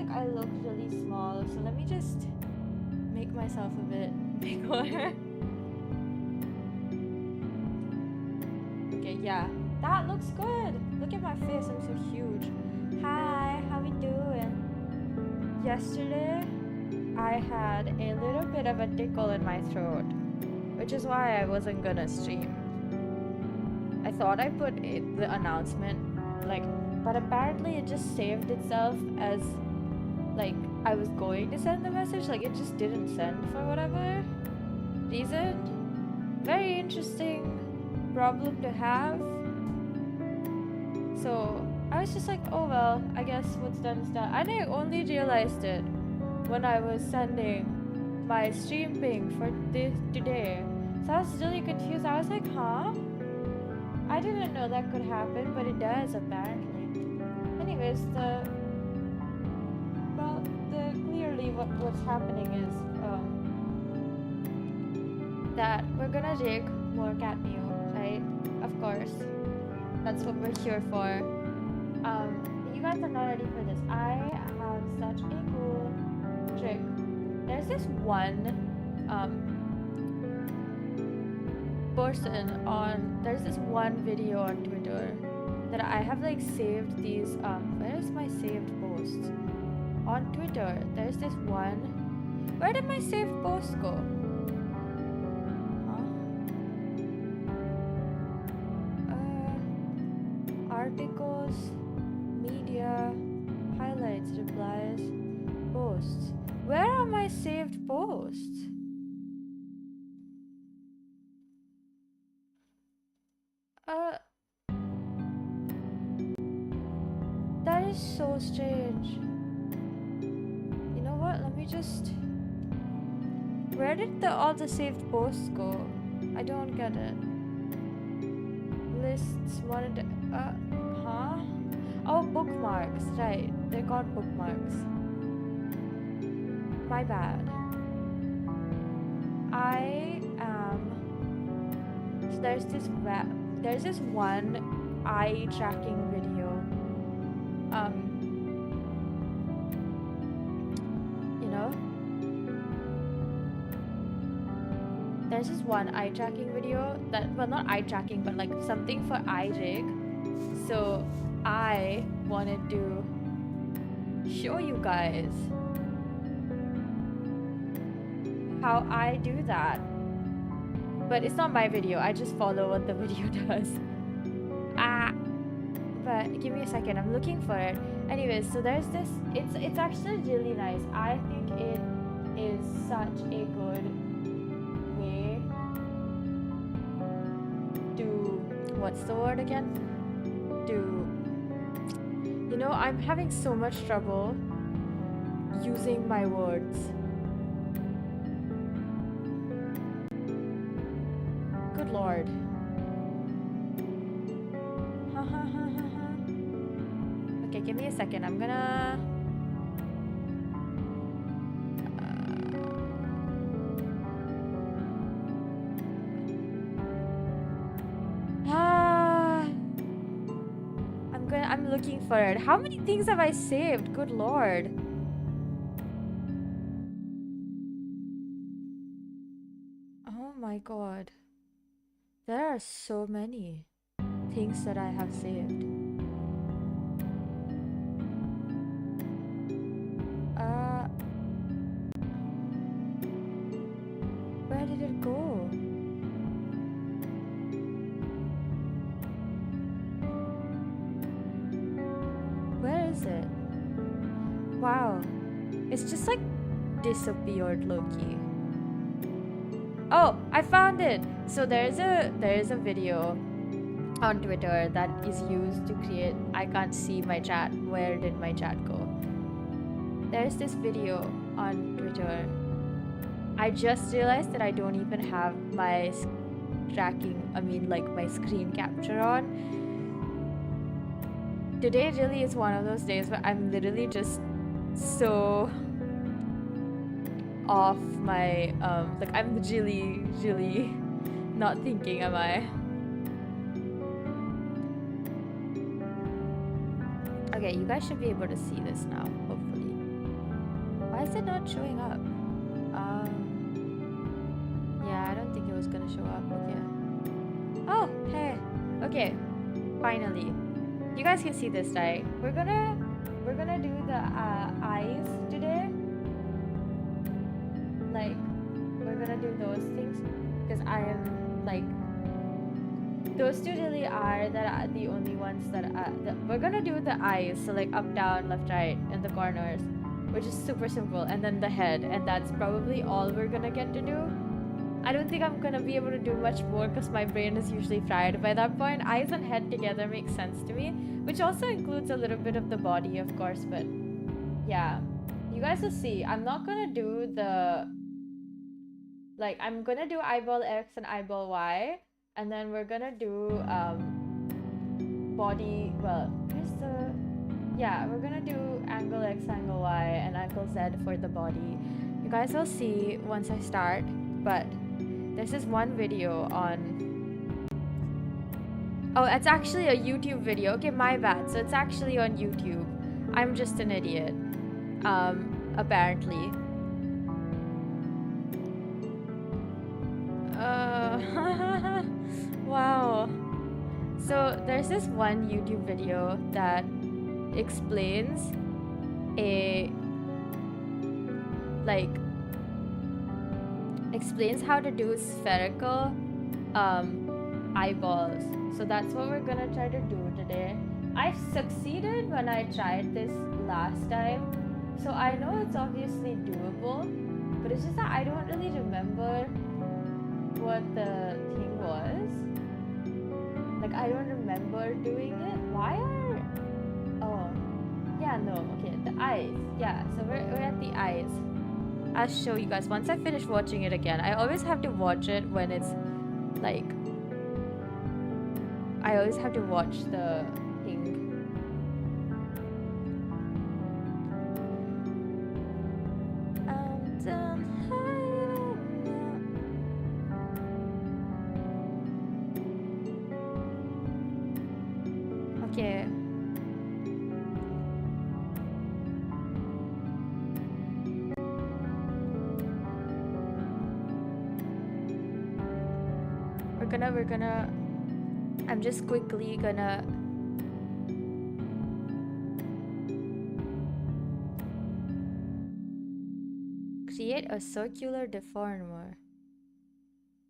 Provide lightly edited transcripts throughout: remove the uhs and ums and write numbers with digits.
like I look really small, so let me just make myself a bit bigger. Okay, yeah, that looks good. Look at my face, I'm so huge. Hi, how we doing? Yesterday, I had a little bit of a tickle in my throat, which is why I wasn't gonna stream. I thought I put the announcement, like, but apparently it just saved itself as, like, I was going to send the message, like, it just didn't send for whatever reason. Very interesting problem to have. So, I was just like, oh well, I guess what's done is done. And I only realized it when I was sending my stream ping for today. So I was really confused. I was like, huh? I didn't know that could happen, but it does apparently. Anyways, clearly what's happening is that we're gonna rig more Catmew, right? Of course, that's what we're here for. You guys are not ready for this. I have such a cool trick. There's this one there's this one video on Twitter that I have like saved these where's my saved posts? On Twitter, there's this one. Where did my saved posts go? Articles, media, highlights, replies, posts. Where are my saved posts? That is so strange. You know what? Let me just... Where did all the saved posts go? I don't get it. Lists, wanted... huh? Oh, bookmarks. Right. They're called bookmarks. My bad. I am... So there's this one eye tracking video. You know? There's this one eye tracking video that, well, not eye tracking, but like something for eye rig. So I wanted to show you guys how I do that. But it's not my video, I just follow what the video does. But give me a second, I'm looking for it. Anyways, so there's this, it's actually really nice. I think it is such a good way to, what's the word again? You know, I'm having so much trouble using my words. Good lord. Okay, give me a second. I'm gonna... I'm looking for it. How many things have I saved? Good lord. Oh my god. There are so many things that I have saved. Where did it go? Where is it? Wow. It's just like disappeared low-key. Oh, I found it. So there is a video on Twitter that is used to create I can't see my chat. Where did my chat go? There's this video on Twitter. I just realized that I don't even have my my screen capture on. Today really is one of those days where I'm literally just so off my like I'm really not thinking, am I? Okay, you guys should be able to see this now, hopefully. is it not showing up? Yeah, I don't think it was gonna show up. Okay. Oh, hey. Okay. Finally. You guys can see this, right? We're gonna do the eyes today. Like, we're gonna do those things because I am like, those two really are the only ones that we're gonna do the eyes. So like up, down, left, right, and the corners, which is super simple, and then the head, and that's probably all we're gonna get to do. I don't think I'm gonna be able to do much more because my brain is usually fried by that point. Eyes and head together makes sense to me, which also includes a little bit of the body, of course, but yeah. You guys will see. I'm not gonna do the... Like, I'm gonna do eyeball X and eyeball Y, and then we're gonna do body... Well, here's the... Yeah, we're gonna do angle X, angle Y, and angle Z for the body. You guys will see once I start, but... This is one video on... Oh, it's actually a YouTube video. Okay, my bad. So it's actually on YouTube. I'm just an idiot. Apparently. Wow. So there's this one YouTube video that explains explains how to do spherical eyeballs. So that's what we're gonna try to do today. I succeeded when I tried this last time, so I know it's obviously doable, but it's just that I don't really remember what the thing was. Like, I don't remember doing it. Why are... Oh, yeah, no, okay, the eyes. Yeah, so we're at the eyes. I'll show you guys once I finish watching it again. I always have to watch it when it's like... I always have to watch the thing. Okay. We're gonna I'm just quickly gonna create a circular deformer.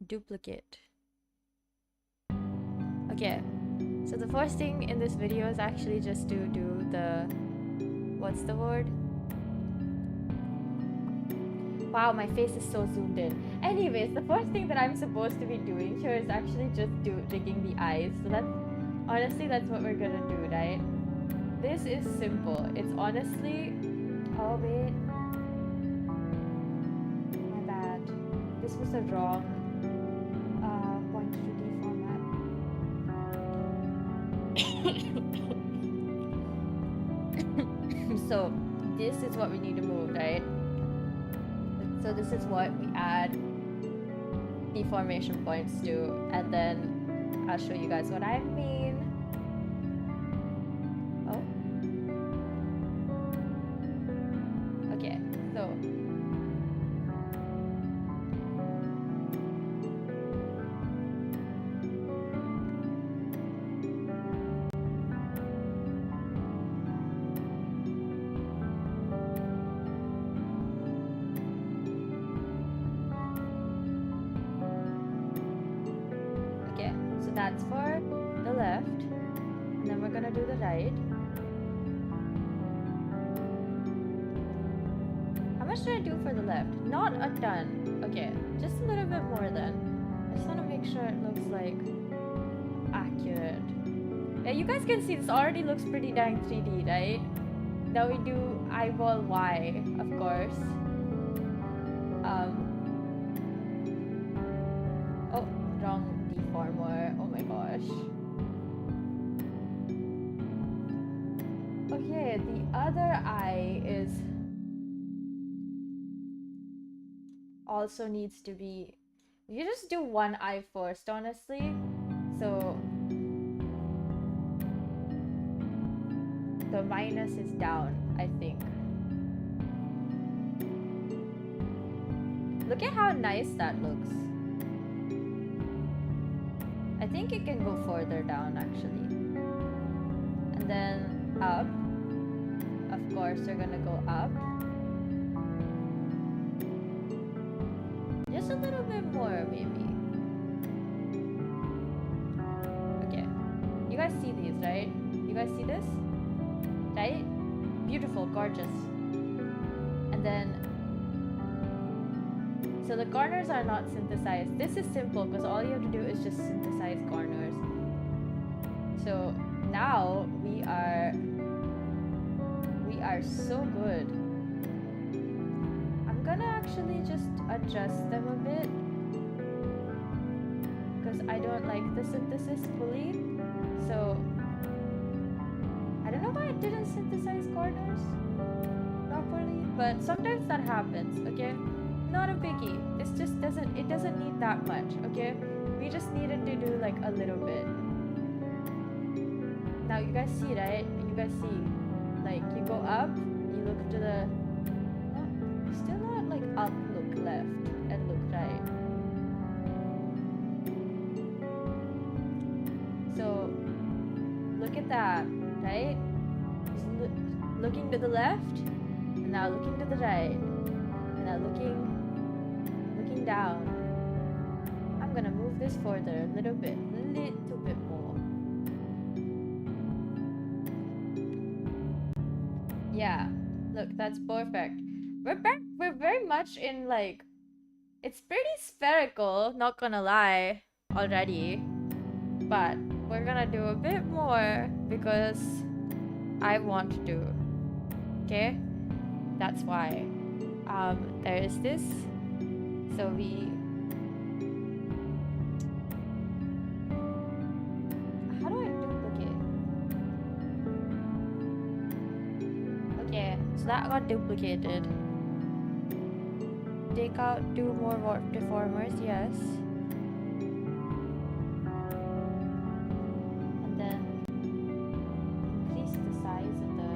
Duplicate. Okay, so the first thing in this video is actually just to do the... What's the word? Wow, my face is so zoomed in. Anyways, the first thing that I'm supposed to be doing here is actually just rigging the eyes. So that's... Honestly, that's what we're gonna do, right? This is simple. It's honestly... Oh, wait. My bad. This was the wrong point to deformat. So, this is what we need to move, right? So this is what we add deformation points to, and then I'll show you guys what I mean. Oh. Okay, so... That's for the left, and then we're gonna do the right. How much did I do for the left? Not a ton. Okay, just a little bit more then. I just want to make sure it looks like accurate. Yeah, you guys can see this already looks pretty dang 3D, right? Now we do eyeball Y, of course. Oh, wrong deformer. Oh my gosh. Okay, the other eye is also needs to be... You just do one eye first, honestly. So the minus is down, I think. Look at how nice that looks. I think it can go further down actually. And then up. Of course, we're gonna go up. Just a little bit more, maybe. Okay. You guys see these, right? You guys see this? Right? Beautiful, gorgeous. And then, so the corners are not synthesized. This is simple because all you have to do is just synthesize corners. So now we are so good. I'm gonna actually just adjust them a bit because I don't like the synthesis fully. So I don't know why I didn't synthesize corners properly, but sometimes that happens, okay? Not a biggie. This just doesn't need that much, okay? We just needed to do like a little bit. Now you guys see, right? You guys see, like you go up, you look to the, still not like up, look left, and look right. So look at that, right? Just looking to the left, and now looking to the right, and now looking down. I'm gonna move this further a little bit more. Yeah, look, that's perfect. We're very much in like, it's pretty spherical, not gonna lie, already. But we're gonna do a bit more because I want to. Okay? That's why. There is this. So how do I duplicate? Okay, so that got duplicated. Take out, do more warp deformers, yes. And then increase the size of the.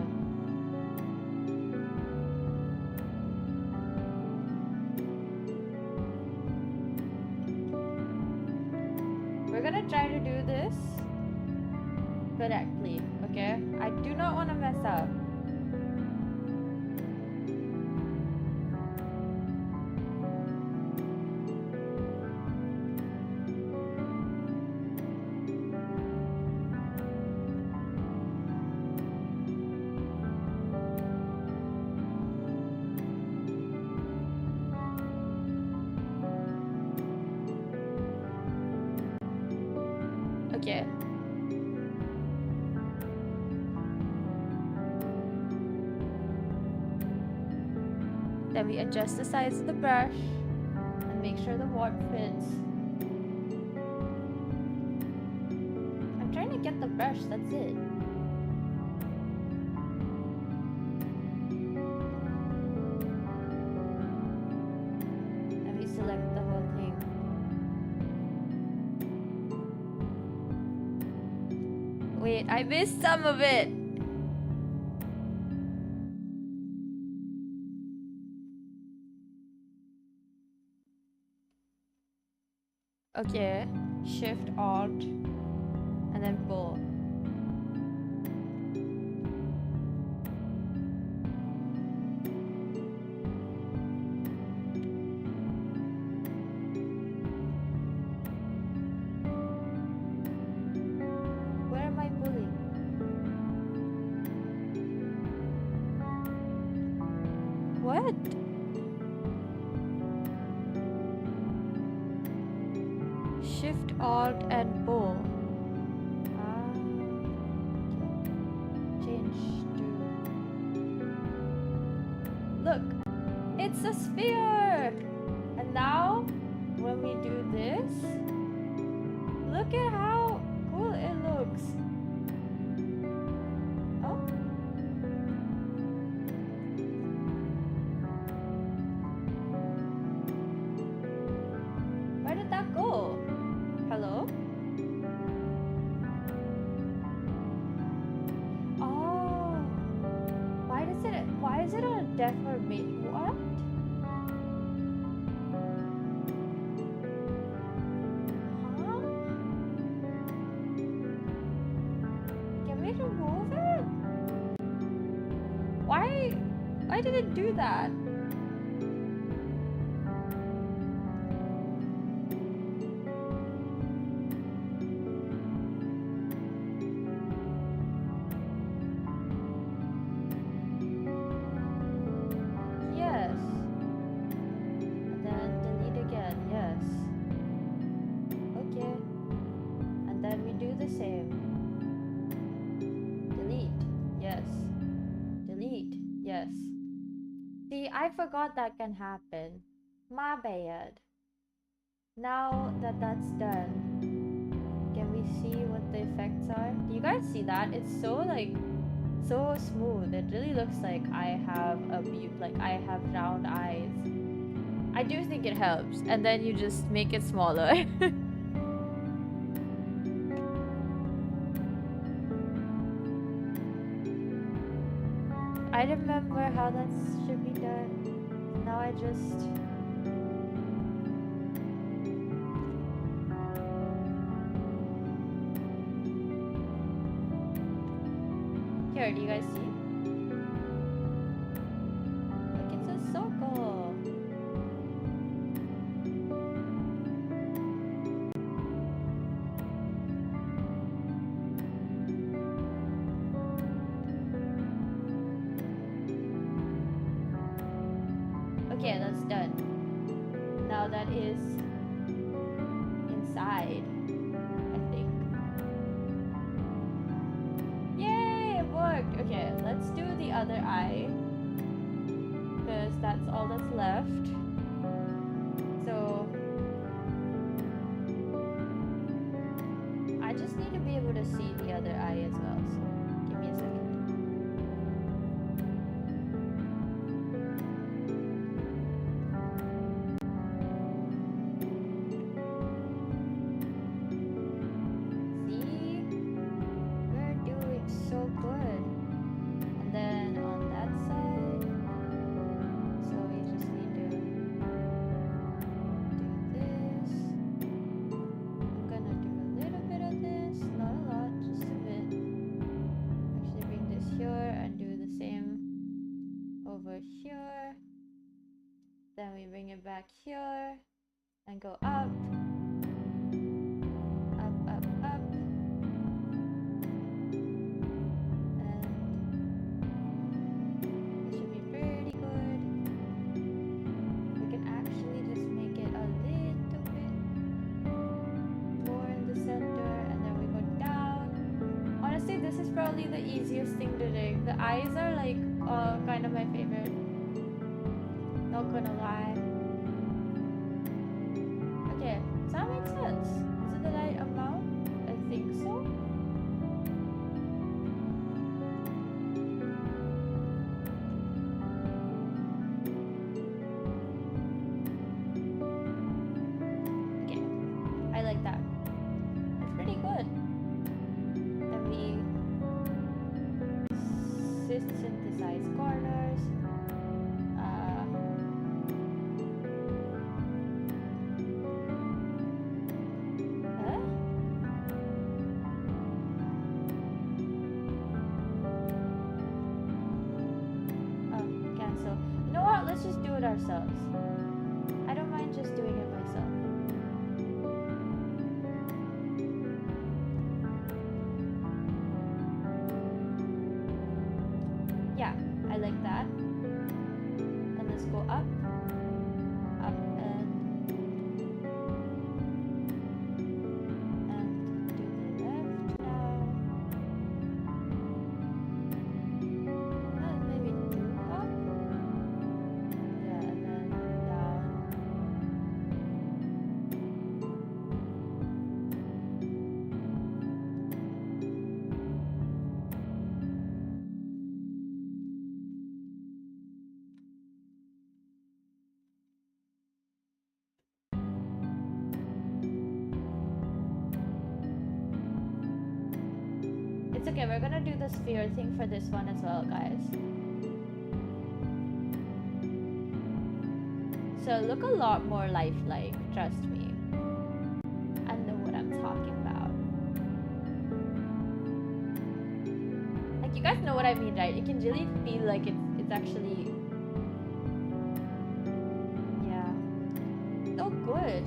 We're gonna try to do this correctly, okay? I do not want to mess up. Okay. Then we adjust the size of the brush and make sure the warp fits. I'm trying to get the brush, that's it. And we select the whole thing. Wait, I missed some of it. Okay, Shift Alt and then pull. Where am I pulling? What? Shift Alt and pull. Okay. Change to. Look, it's a sphere. And now, when we do this, look at how cool it looks. Oh. Where did that go? Hello? Oh, why is it a deformation? What? Why did it do that? Yes. And then delete again. Yes. Okay. And then we do the same. Delete. Yes. Delete. Yes. See, I forgot that can happen. My bad. Now that that's done, can we see what the effects are? Do you guys see that? It's so like, so smooth. It really looks like I have I have round eyes. I do think it helps. And then you just make it smaller. I remember how that should be done. Now I just... Here, do you guys see? Look, it's a circle. Okay, that's done. Now that is inside, I think. Yay, it worked! Okay, let's do the other eye, because that's all that's left. So, I just need to be able to see the other eye as well, so give me a second. Then we bring it back here and go up, up, up, up, and it should be pretty good. We can actually just make it a little bit more in the center, and then we go down. Honestly, this is probably the easiest thing to do. The eyes are like kind of my favorite. Not gonna lie. Okay, does that make sense? Is it the right amount? I think so. Okay, I like that. It's pretty good. Then we synthesize corners. Let's just do it ourselves. I don't mind just doing it myself. Yeah, I like that. And let's go up, up, and do the left now. And maybe two up. It's okay, we're gonna do the sphere thing for this one as well, guys. So look a lot more lifelike, trust me. I know what I'm talking about. Like, you guys know what I mean, right? You can really feel like it's actually good.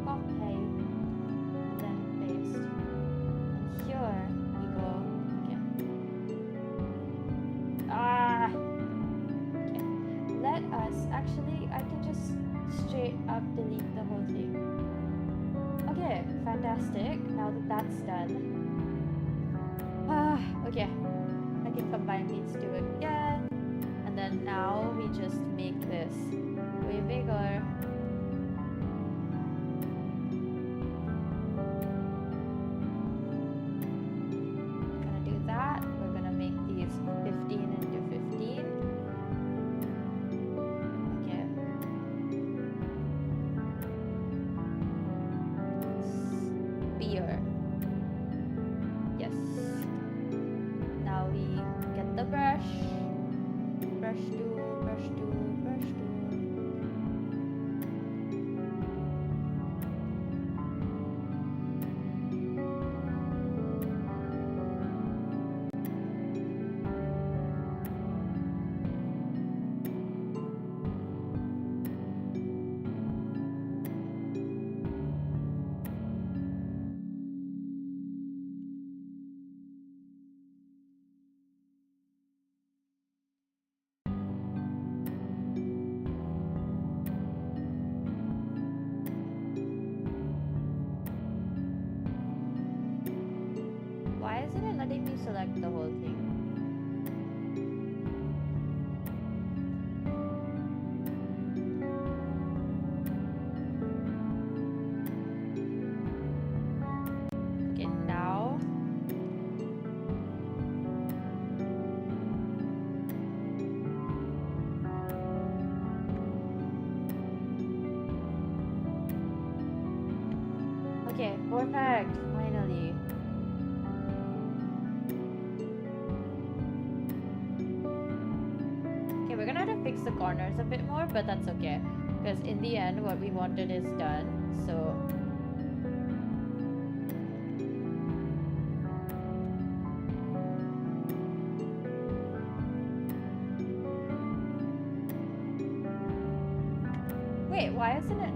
Copy and then paste. And here we go. Okay. Okay. Let us actually, I can just straight up delete the whole thing. Okay, fantastic. Now that that's done. Okay. I can combine these two again. And then now we just make this way bigger. Gonna do that. We're gonna make these 15 into 15. Okay. Spear. Yes. Now we get the brush. Brush tool, brush tool, brush tool. Why isn't it letting me select the whole thing? Okay, now okay, perfect, finally. Okay, we're gonna have to fix the corners a bit more, but that's okay. Because in the end, what we wanted is done, so... Wait, why isn't it?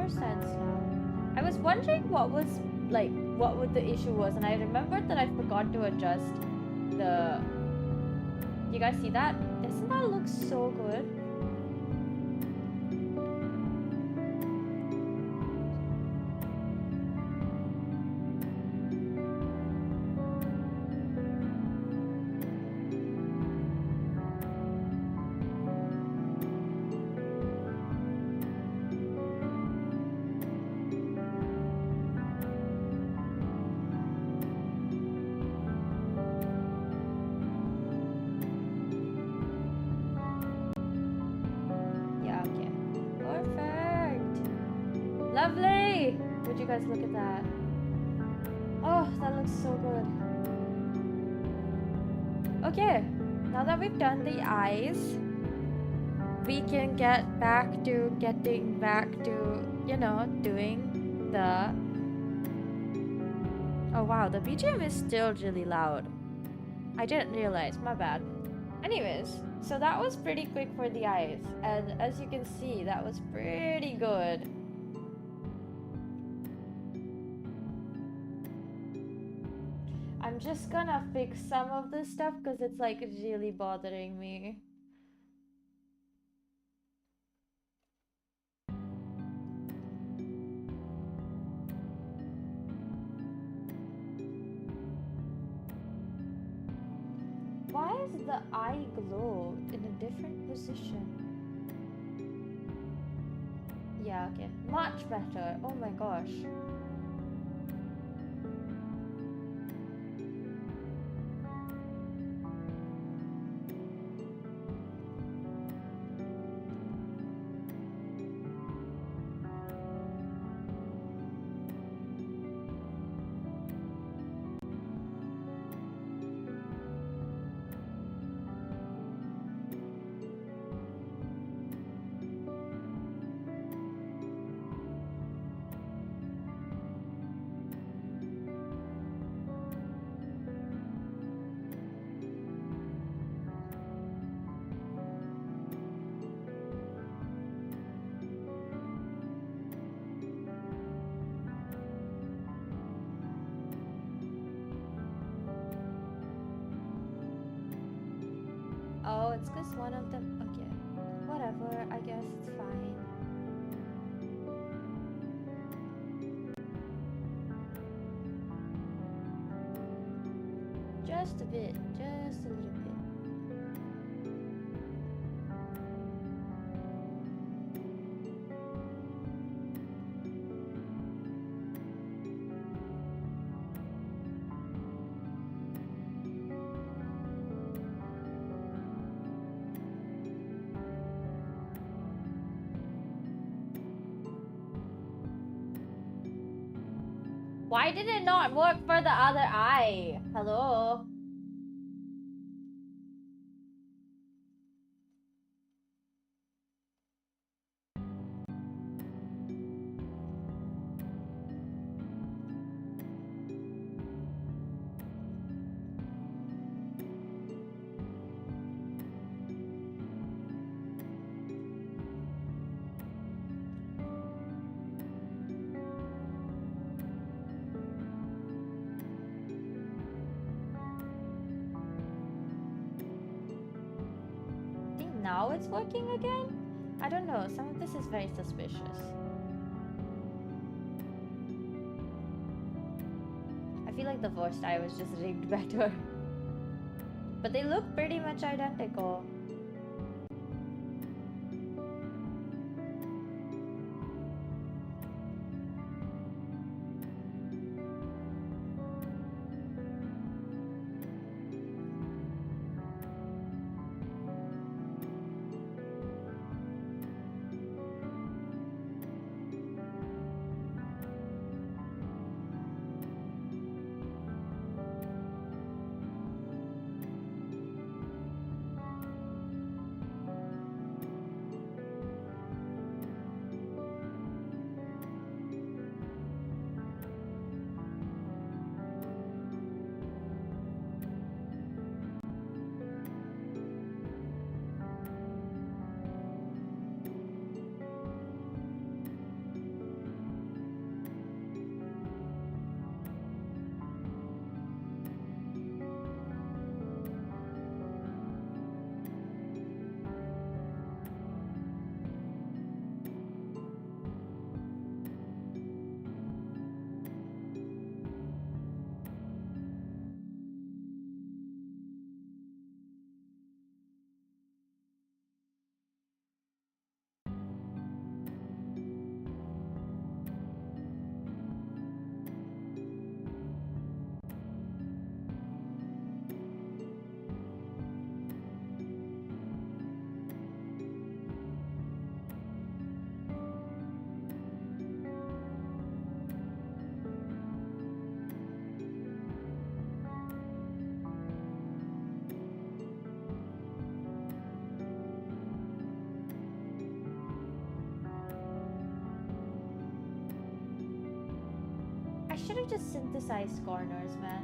Sense now. I was wondering what the issue was, and I remembered that I forgot to adjust the... You guys see that? Doesn't that look so good? Lovely! Would you guys look at that? Oh, that looks so good. Okay, now that we've done the eyes, we can get back to getting back to, you know, doing the... Oh wow, the BGM is still really loud. I didn't realize, my bad. Anyways, so that was pretty quick for the eyes, and as you can see, that was pretty good. I'm just gonna fix some of this stuff because it's like really bothering me. Why is the eye glow in a different position? Yeah, okay. Much better. Oh my gosh. Oh, it's because one of them... Okay. Whatever, I guess it's fine. Just a bit. Just a little bit. Why did it not work for the other eye? Hello? Now it's working again? I don't know, some of this is very suspicious. I feel like the first eye was just rigged better. But they look pretty much identical. I should have just synthesized corners, man.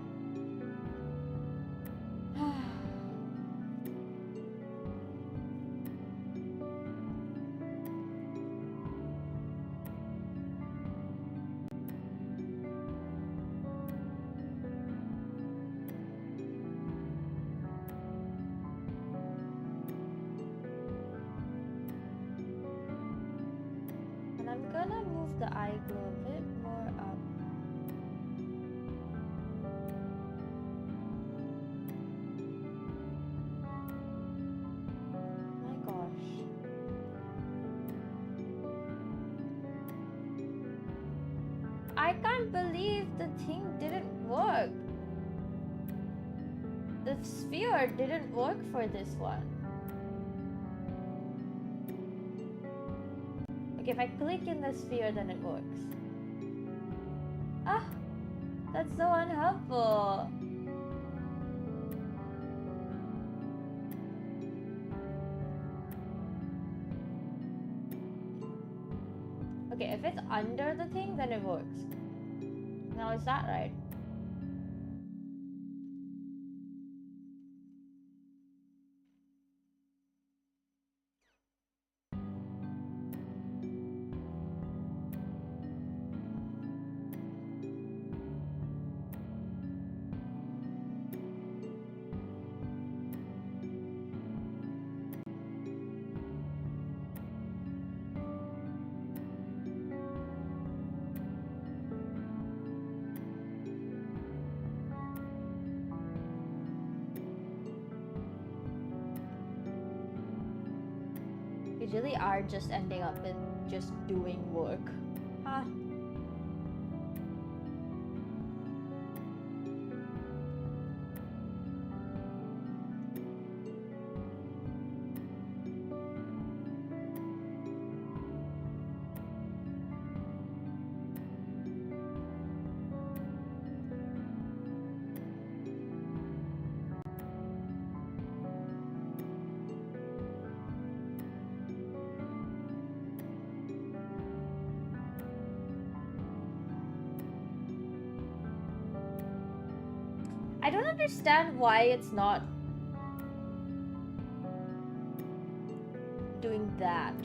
And I'm gonna move the eye glow a bit more up. My gosh. I can't believe the thing didn't work. The sphere didn't work for this one. Okay, if I click in the sphere, then it works. Ah, that's so unhelpful. Okay, if it's under the thing, then it works. Now, is that right? We really are just ending up in just doing work. Huh. I don't understand why it's not doing that.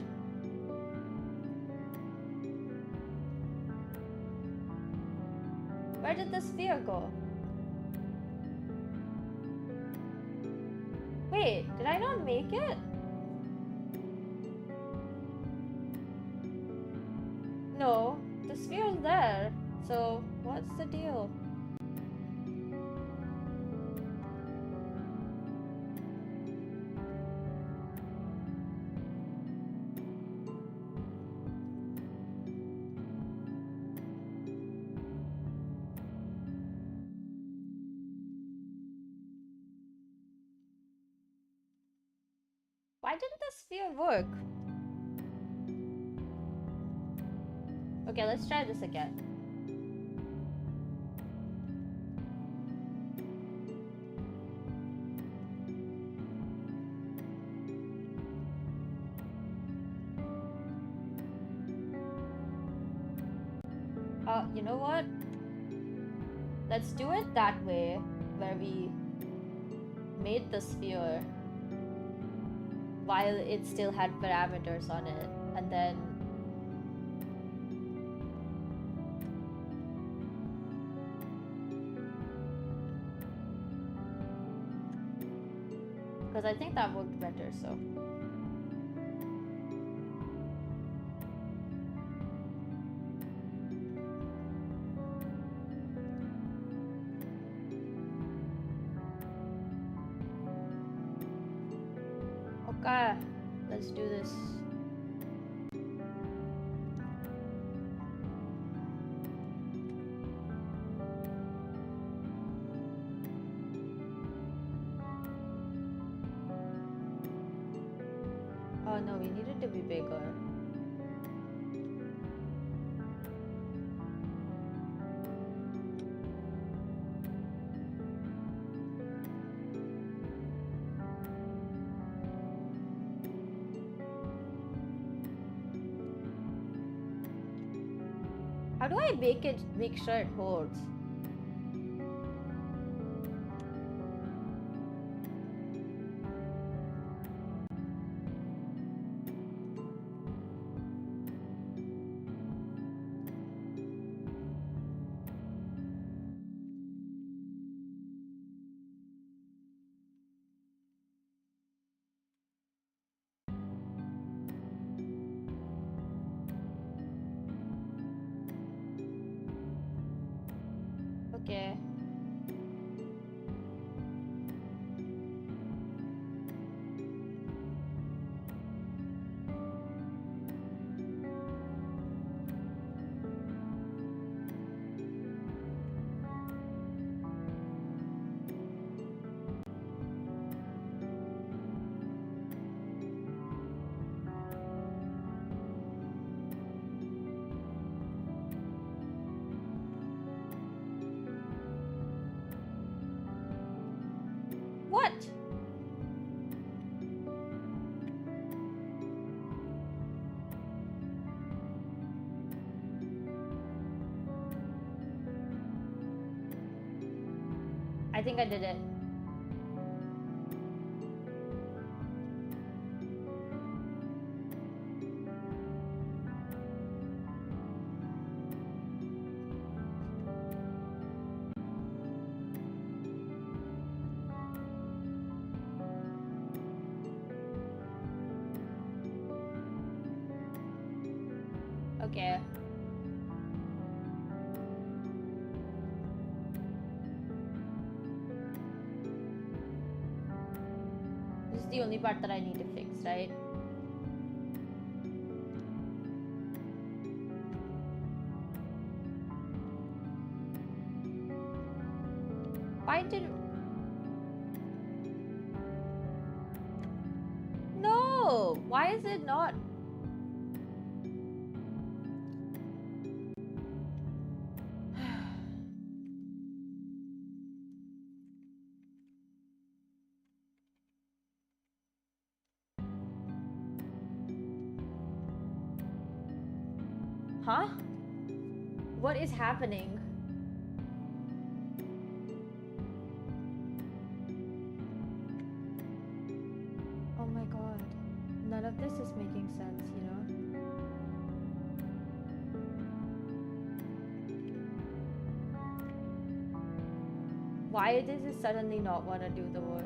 Where did the sphere go? Wait, did I not make it? No, the sphere's there. So, what's the deal? Why didn't the sphere work? Okay, let's try this again. You know what? Let's do it that way, where we made the sphere while it still had parameters on it, and then because I think that worked better, so. Okay, let's do this. Oh no, we need it to be bigger. How do I make sure it holds? Okay. What? I think I did it. Okay. This is the only part that I need to fix, right? Why did... No! Why is it not... Huh? What is happening? Oh my god. None of this is making sense, you know? Why does it suddenly not want to do the work?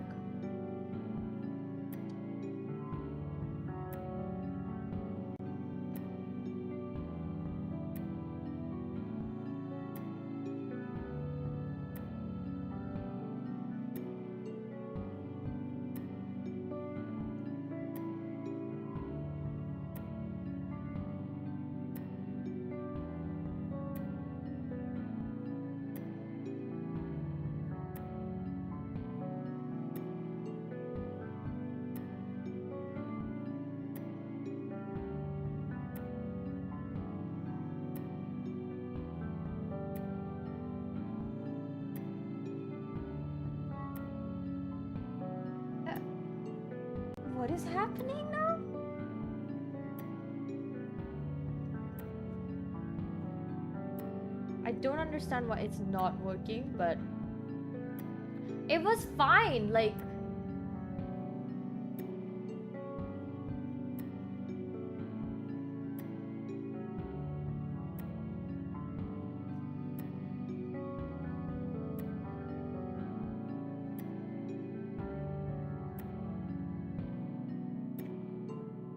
What is happening now? I don't understand why it's not working, but it was fine, like...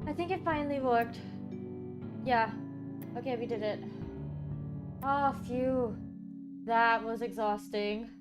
I think it finally worked. Yeah. Okay, we did it. Oh, phew. That was exhausting.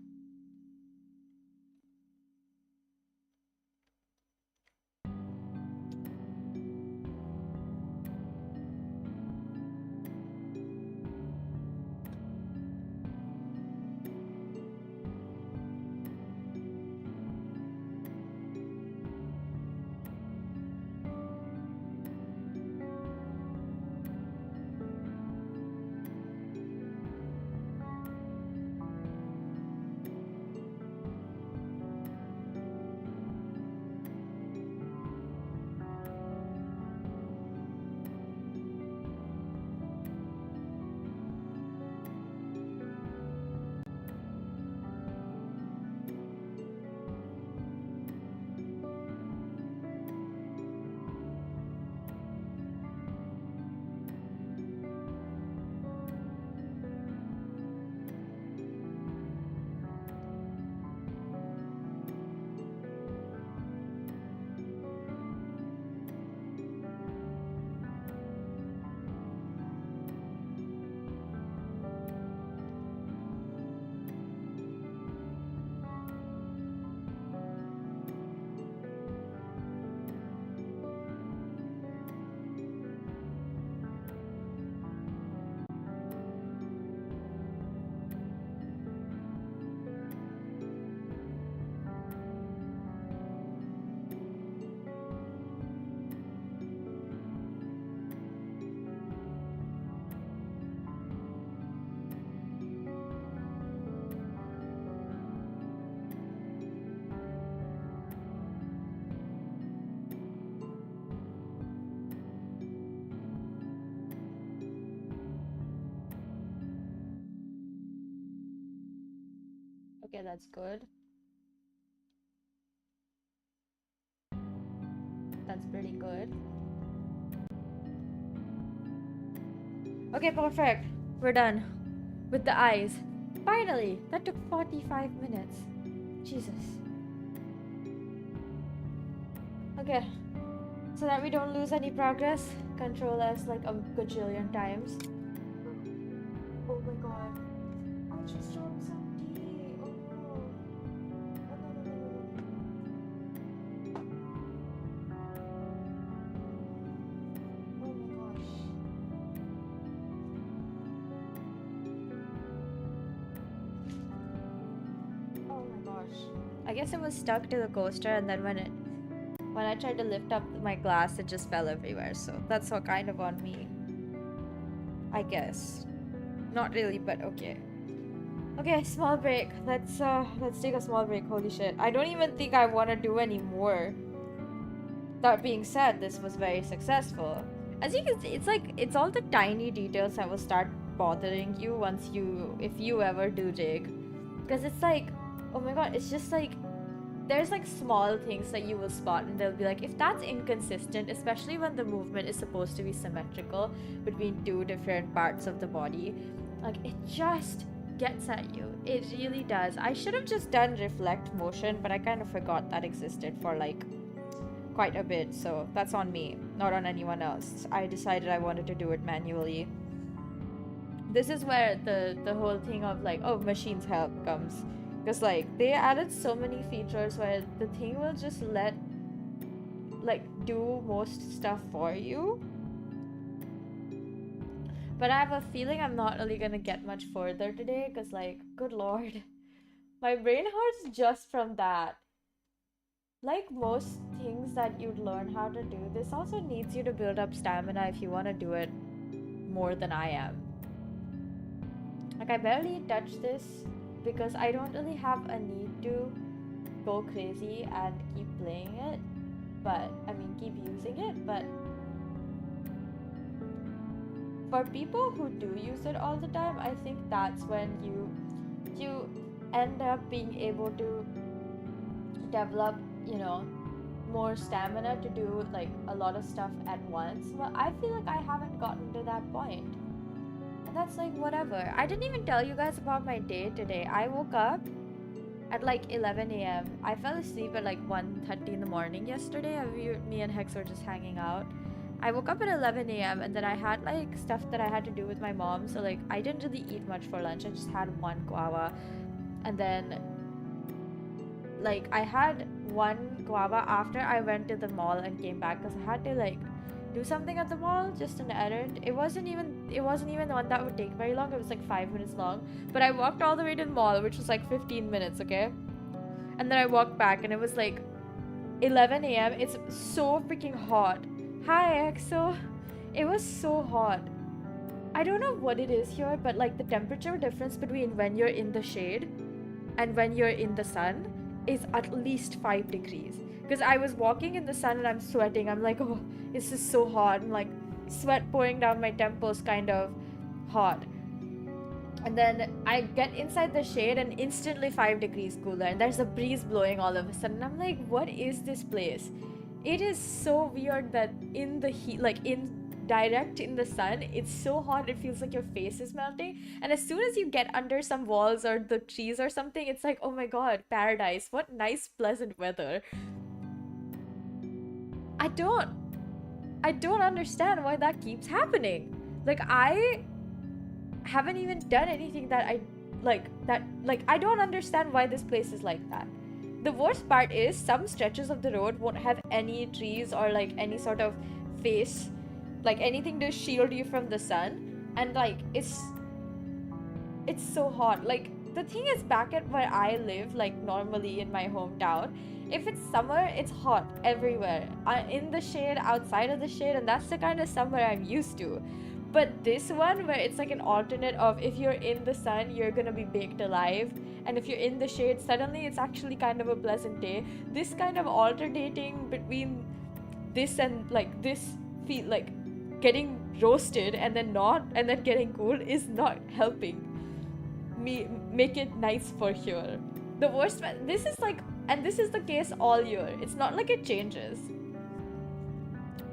Okay, that's good. That's pretty good. Okay, perfect. We're done with the eyes. Finally! That took 45 minutes. Jesus. Okay. So that we don't lose any progress, Control S like a gajillion times. Oh my god. I just dropped some tea. Oh no. Oh no, no, no, no. Oh my gosh. Oh my gosh. I guess it was stuck to the coaster, and then when I tried to lift up my glass, it just fell everywhere. So that's all kind of on me, I guess. Not really, but okay. Okay, small break. Let's take a small break. Holy shit. I don't even think I want to do any more. That being said, this was very successful. As you can see, it's all the tiny details that will start bothering you if you ever do rig. Because it's like, oh my god, it's just like, there's like small things that you will spot and they'll be like, if that's inconsistent, especially when the movement is supposed to be symmetrical between two different parts of the body, like it just gets at you. It really does. I should have just done reflect motion, but I kind of forgot that existed for like quite a bit, so that's on me, not on anyone else. I decided I wanted to do it manually. This is where the whole thing of like, oh, machines help comes. Because like they added so many features where the thing will just do most stuff for you. But I have a feeling I'm not really gonna get much further today because like, good lord. My brain hurts just from that. Like most things that you'd learn how to do, this also needs you to build up stamina if you want to do it more than I am. Like I barely touch this because I don't really have a need to go crazy and keep playing it, but I mean keep using it. But for people who do use it all the time, I think that's when you end up being able to develop, you know, more stamina to do like a lot of stuff at once. Well, I feel like I haven't gotten to that point. And that's like whatever. I didn't even tell you guys about my day today. I woke up at like 11 a.m. I fell asleep at like 1:30 in the morning yesterday. Me and Hex were just hanging out. I woke up at 11 a.m. and then I had like stuff that I had to do with my mom. So like I didn't really eat much for lunch. I just had one guava. And then like I had one guava after I went to the mall and came back because I had to like do something at the mall, just an errand. It wasn't even the one that would take very long. It was like 5 minutes long. But I walked all the way to the mall, which was like 15 minutes, okay? And then I walked back and it was like 11 a.m. It's so freaking hot. Hi, EXO. It was so hot. I don't know what it is here, but like the temperature difference between when you're in the shade and when you're in the sun is at least 5 degrees. Because I was walking in the sun and I'm sweating. I'm like, oh, this is so hot. And like sweat pouring down my temples, kind of hot. And then I get inside the shade and instantly 5 degrees cooler. And there's a breeze blowing all of a sudden. I'm like, what is this place? It is so weird that in the heat, like direct in the sun, it's so hot it feels like your face is melting. And as soon as you get under some walls or the trees or something, it's like, oh my god, paradise. What nice pleasant weather. I don't understand why that keeps happening. Like I haven't even done anything that I don't understand why this place is like that. The worst part is some stretches of the road won't have any trees or like any sort of face, like anything to shield you from the sun, and like it's so hot. Like the thing is, back at where I live, like normally in my hometown, if it's summer, it's hot everywhere, in the shade, outside of the shade, and that's the kind of summer I'm used to. But this one, where it's like an alternate of if you're in the sun, you're gonna be baked alive, and if you're in the shade, suddenly it's actually kind of a pleasant day. This kind of alternating between this and like this feel like getting roasted and then not, and then getting cool is not helping me make it nice for here. The worst, this is like, and this is the case all year. It's not like it changes.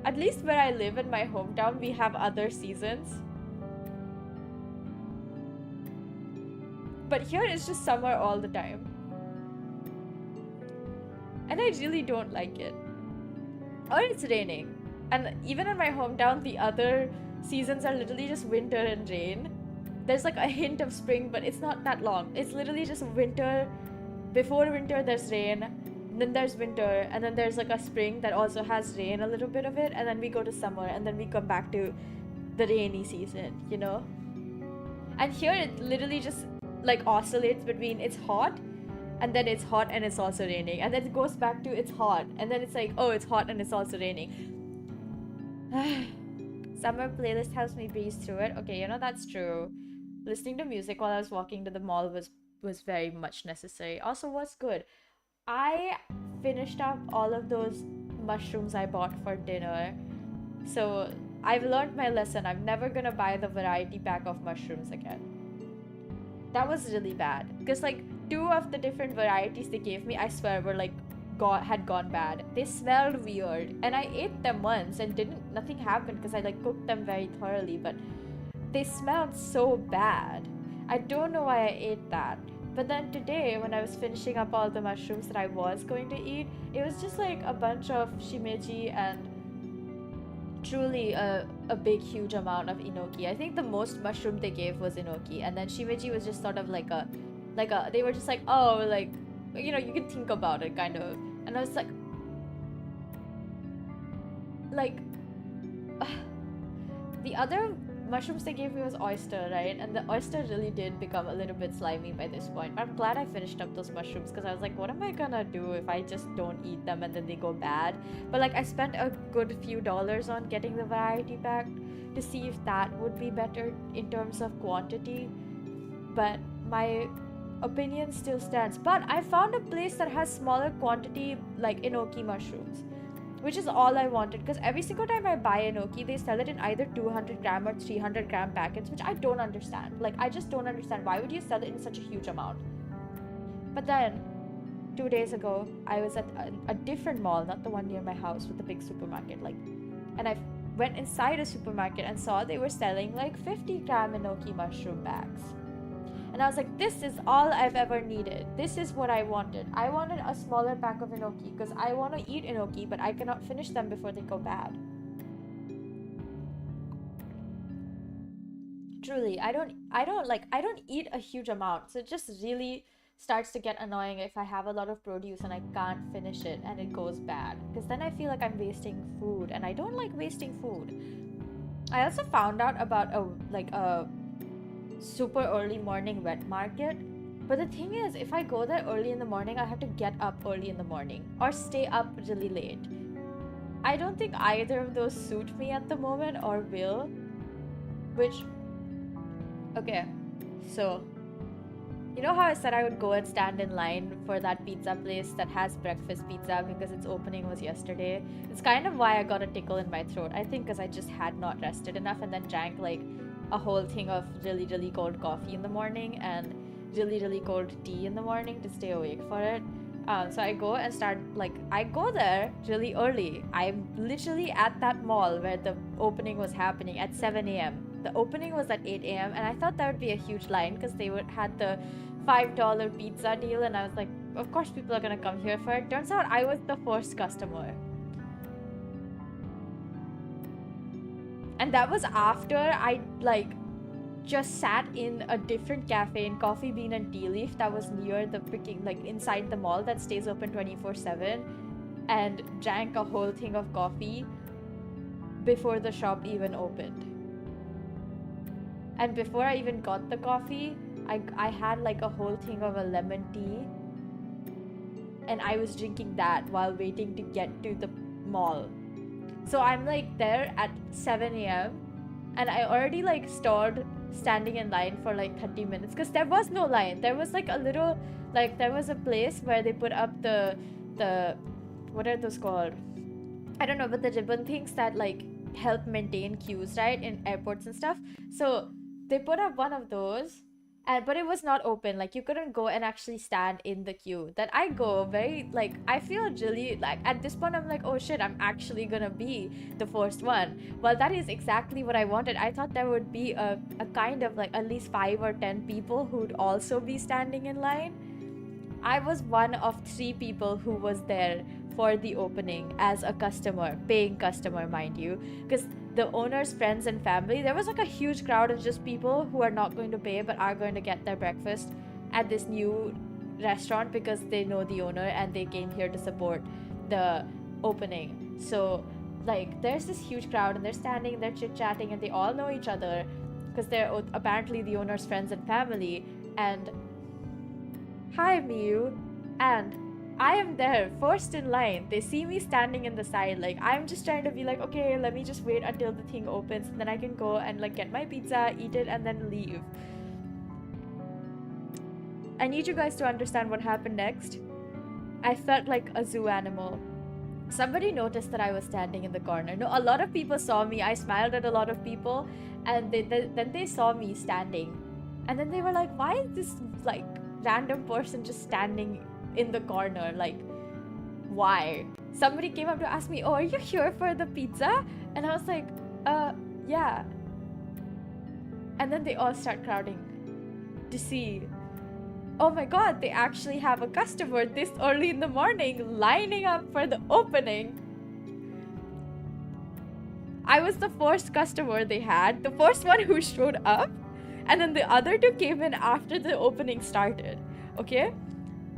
At least where I live in my hometown, we have other seasons. But here it's just summer all the time. And I really don't like it. Or it's raining. And even in my hometown, the other seasons are literally just winter and rain. There's like a hint of spring, but it's not that long. It's literally just winter. Before winter, there's rain. Then there's winter. And then there's like a spring that also has rain, a little bit of it. And then we go to summer. And then we come back to the rainy season, you know? And here it literally just like oscillates between it's hot, and then it's hot and it's also raining, and then it goes back to it's hot, and then it's like, oh, it's hot and it's also raining. Summer playlist helps me breeze through it. Okay, you know, that's true. Listening to music while I was walking to the mall was very much necessary. Also, what's good, I finished up all of those mushrooms I bought for dinner, so I've learned my lesson. I'm never gonna buy the variety pack of mushrooms again. That was really bad, because like 2 of the different varieties they gave me, I swear, were like had gone bad. They smelled weird, and I ate them once and nothing happened because I like cooked them very thoroughly, but they smelled so bad. I don't know why I ate that. But then today, when I was finishing up all the mushrooms that I was going to eat, it was just like a bunch of shimeji and truly a big huge amount of enoki. I think the most mushroom they gave was enoki, and then shimeji was just sort of like a they were just like, oh, like, you know, you can think about it kind of. And I was like the other mushrooms they gave me was oyster, right? And the oyster really did become a little bit slimy by this point. But I'm glad I finished up those mushrooms, because I was like, what am I gonna do if I just don't eat them and then they go bad? But like, I spent a good few dollars on getting the variety pack to see if that would be better in terms of quantity. But my opinion still stands. But I found a place that has smaller quantity like enoki mushrooms, which is all I wanted, because every single time I buy enoki, they sell it in either 200 gram or 300 gram packets, which I don't understand. Like, I just don't understand. Why would you sell it in such a huge amount? But then 2 days ago, I was at a different mall, not the one near my house with the big supermarket, like, and I went inside a supermarket and saw they were selling like 50 gram enoki mushroom bags. And I was like, this is all I've ever needed. This is what I wanted. I wanted a smaller pack of enoki because I want to eat enoki, but I cannot finish them before they go bad. Truly, I don't eat a huge amount, so it just really starts to get annoying if I have a lot of produce and I can't finish it and it goes bad, because then I feel like I'm wasting food, and I don't like wasting food. I also found out about a super early morning wet market, but the thing is, if I go there early in the morning, I have to get up early in the morning or stay up really late. I don't think either of those suit me at the moment or will, which, okay, so you know how I said I would go and stand in line for that pizza place that has breakfast pizza because its opening was yesterday? It's kind of why I got a tickle in my throat, I think, because I just had not rested enough and then drank like a whole thing of really, really cold coffee in the morning and really, really cold tea in the morning to stay awake for it. So I go and I go there really early. I'm literally at that mall where the opening was happening at 7 a.m. The opening was at 8 a.m. and I thought that would be a huge line because they had the $5 pizza deal, and I was like, of course people are gonna come here for it. Turns out I was the first customer. And that was after I just sat in a different cafe in Coffee Bean and Tea Leaf that was near the freaking inside the mall that stays open 24/7, and drank a whole thing of coffee before the shop even opened. And before I even got the coffee, I had like a whole thing of a lemon tea, and I was drinking that while waiting to get to the mall. So I'm there at 7 a.m. and I already stood standing in line for 30 minutes because there was no line. There was a little there was a place where they put up the what are those called? I don't know, but the ribbon things that help maintain queues, right, in airports and stuff. So they put up one of those, but it was not open. Like, you couldn't go and actually stand in the queue. Then I go very, like, I feel really, like, at this point I'm like, oh shit, I'm actually gonna be the first one. Well, that is exactly what I wanted. I thought there would be a kind of like at least 5 or 10 people who'd also be standing in line. I was one of 3 people who was there for the opening as a customer, paying customer, mind you, because the owner's friends and family, there was like a huge crowd of just people who are not going to pay but are going to get their breakfast at this new restaurant because they know the owner and they came here to support the opening. So like there's this huge crowd and they're standing and they're chit-chatting and they all know each other because they're apparently the owner's friends and family. And hi, Mew. And I am there, first in line. They see me standing in the side. Like, I'm just trying to be like, okay, let me just wait until the thing opens. And then I can go and, like, get my pizza, eat it, and then leave. I need you guys to understand what happened next. I felt like a zoo animal. Somebody noticed that I was standing in the corner. No, a lot of people saw me. I smiled at a lot of people. And then they saw me standing. And then they were like, why is this, like, random person just standing in the corner? Like, why? Somebody came up to ask me, oh, are you here for the pizza? And I was like, yeah. And then they all start crowding to see, oh my god, they actually have a customer this early in the morning lining up for the opening. I was the first customer they had, the first one who showed up. And then the other 2 came in after the opening started, okay?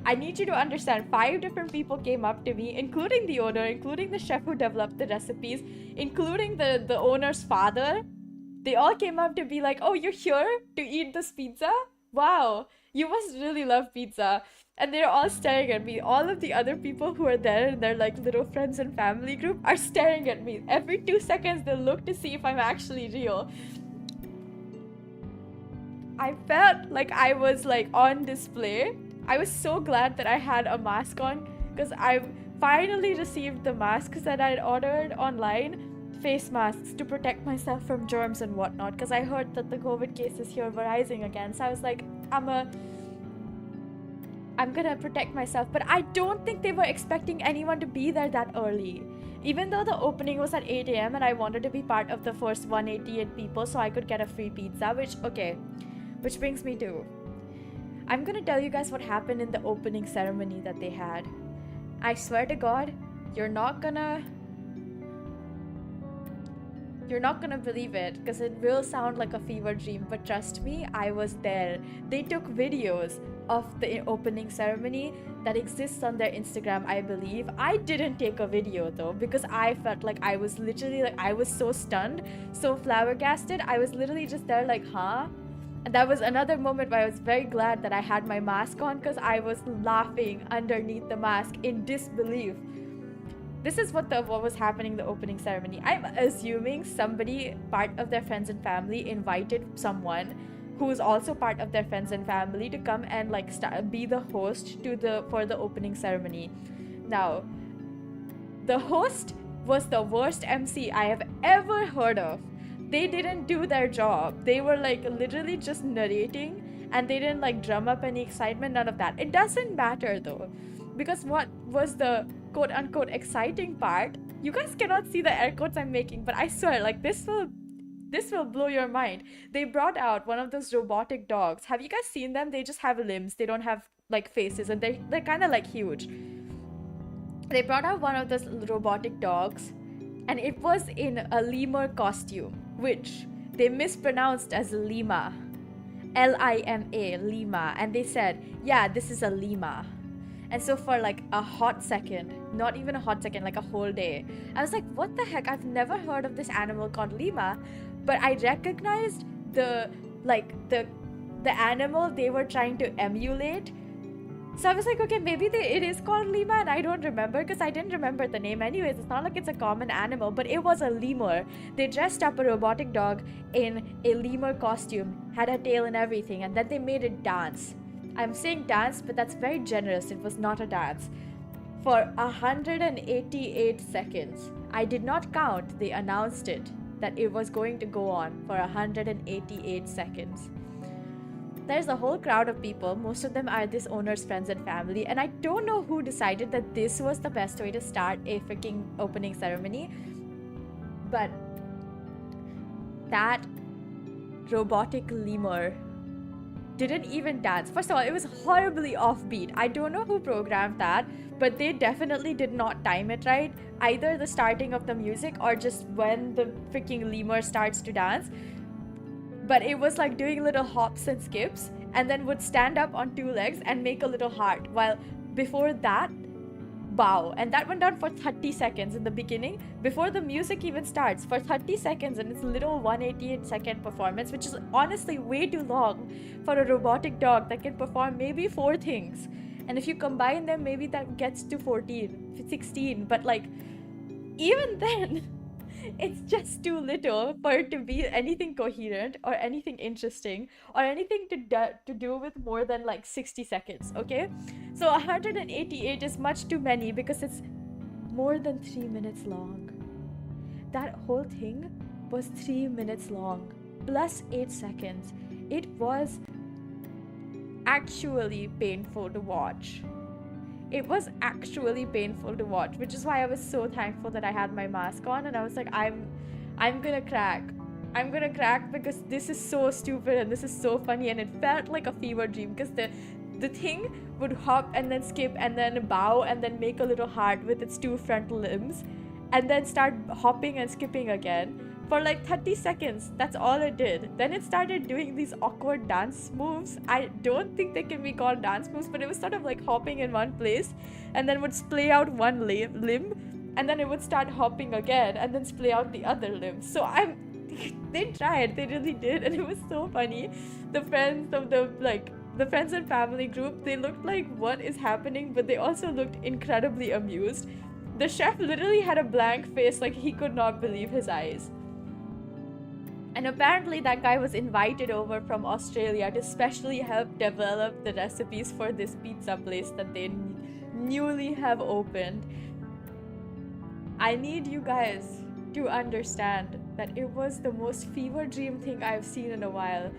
I need you to understand, 5 different people came up to me, including the owner, including the chef who developed the recipes, including the owner's father. They all came up to be like, oh, you're here to eat this pizza? Wow, you must really love pizza. And they're all staring at me. All of the other people who are there in their like little friends and family group are staring at me. Every 2 seconds, they'll look to see if I'm actually real. I felt like I was like on display. I was so glad that I had a mask on because I finally received the masks that I'd ordered online, face masks to protect myself from germs and whatnot, because I heard that the COVID cases here were rising again. So I was like, I'm gonna protect myself. But I don't think they were expecting anyone to be there that early. Even though the opening was at 8 a.m. and I wanted to be part of the first 188 people so I could get a free pizza, which brings me to, I'm gonna tell you guys what happened in the opening ceremony that they had. I swear to God, you're not gonna believe it because it will sound like a fever dream, but trust me, I was there. They took videos of the opening ceremony that exists on their Instagram, I believe. I didn't take a video though because I felt like I was literally like, I was so stunned, so flabbergasted. I was literally just there like, huh? And that was another moment where I was very glad that I had my mask on because I was laughing underneath the mask in disbelief. This is what was happening in the opening ceremony. I'm assuming somebody, part of their friends and family, invited someone who is also part of their friends and family to come and like be the host for the opening ceremony. Now, the host was the worst MC I have ever heard of. They didn't do their job. They were like literally just narrating and they didn't like drum up any excitement, none of that. It doesn't matter though, because what was the quote unquote exciting part, you guys cannot see the air quotes I'm making, but I swear like this will blow your mind. They brought out one of those robotic dogs. Have you guys seen them? They just have limbs. They don't have like faces and they're kind of like huge. They brought out one of those robotic dogs and it was in a lemur costume, which they mispronounced as Lima. L-I-M-A, Lima. And they said, yeah, this is a Lima. And so for like a hot second, not even a hot second, like a whole day, I was like, what the heck? I've never heard of this animal called Lima. But I recognized the animal they were trying to emulate. So I was like, okay, maybe it is called Lima and I don't remember because I didn't remember the name anyways. It's not like it's a common animal, but it was a lemur. They dressed up a robotic dog in a lemur costume, had a tail and everything, and then they made it dance. I'm saying dance, but that's very generous. It was not a dance. For 188 seconds. I did not count. They announced it, that it was going to go on for 188 seconds. there's a whole crowd of people. Most of them are this owner's friends and family, and I don't know who decided that this was the best way to start a freaking opening ceremony, but that robotic lemur didn't even dance. First of all, it was horribly offbeat. I don't know who programmed that, but they definitely did not time it right. Either the starting of the music or just when the freaking lemur starts to dance. But it was like doing little hops and skips, and then would stand up on two legs and make a little heart, while before that, bow. And that went on for 30 seconds in the beginning, before the music even starts, for 30 seconds, and it's a little 188-second performance, which is honestly way too long for a robotic dog that can perform maybe 4 things. And if you combine them, maybe that gets to 14, 16, but like, even then, it's just too little for it to be anything coherent or anything interesting or anything to do with more than like 60 seconds, okay? So 188 is much too many because it's more than 3 minutes long. That whole thing was 3 minutes long, plus 8 seconds. It was actually painful to watch. It was actually painful to watch, which is why I was so thankful that I had my mask on, and I was like, I'm gonna crack. I'm gonna crack because this is so stupid and this is so funny, and it felt like a fever dream because the thing would hop and then skip and then bow and then make a little heart with its 2 front limbs and then start hopping and skipping again for like 30 seconds. That's all it did. Then it started doing these awkward dance moves. I don't think they can be called dance moves, but it was sort of like hopping in one place and then would splay out one limb, and then it would start hopping again and then splay out the other limb. So they tried, they really did, and it was so funny. The friends of the friends and family group, they looked like, what is happening? But they also looked incredibly amused. The chef literally had a blank face, like he could not believe his eyes. And apparently that guy was invited over from Australia to specially help develop the recipes for this pizza place that they newly have opened. I need you guys to understand that it was the most fever dream thing I've seen in a while.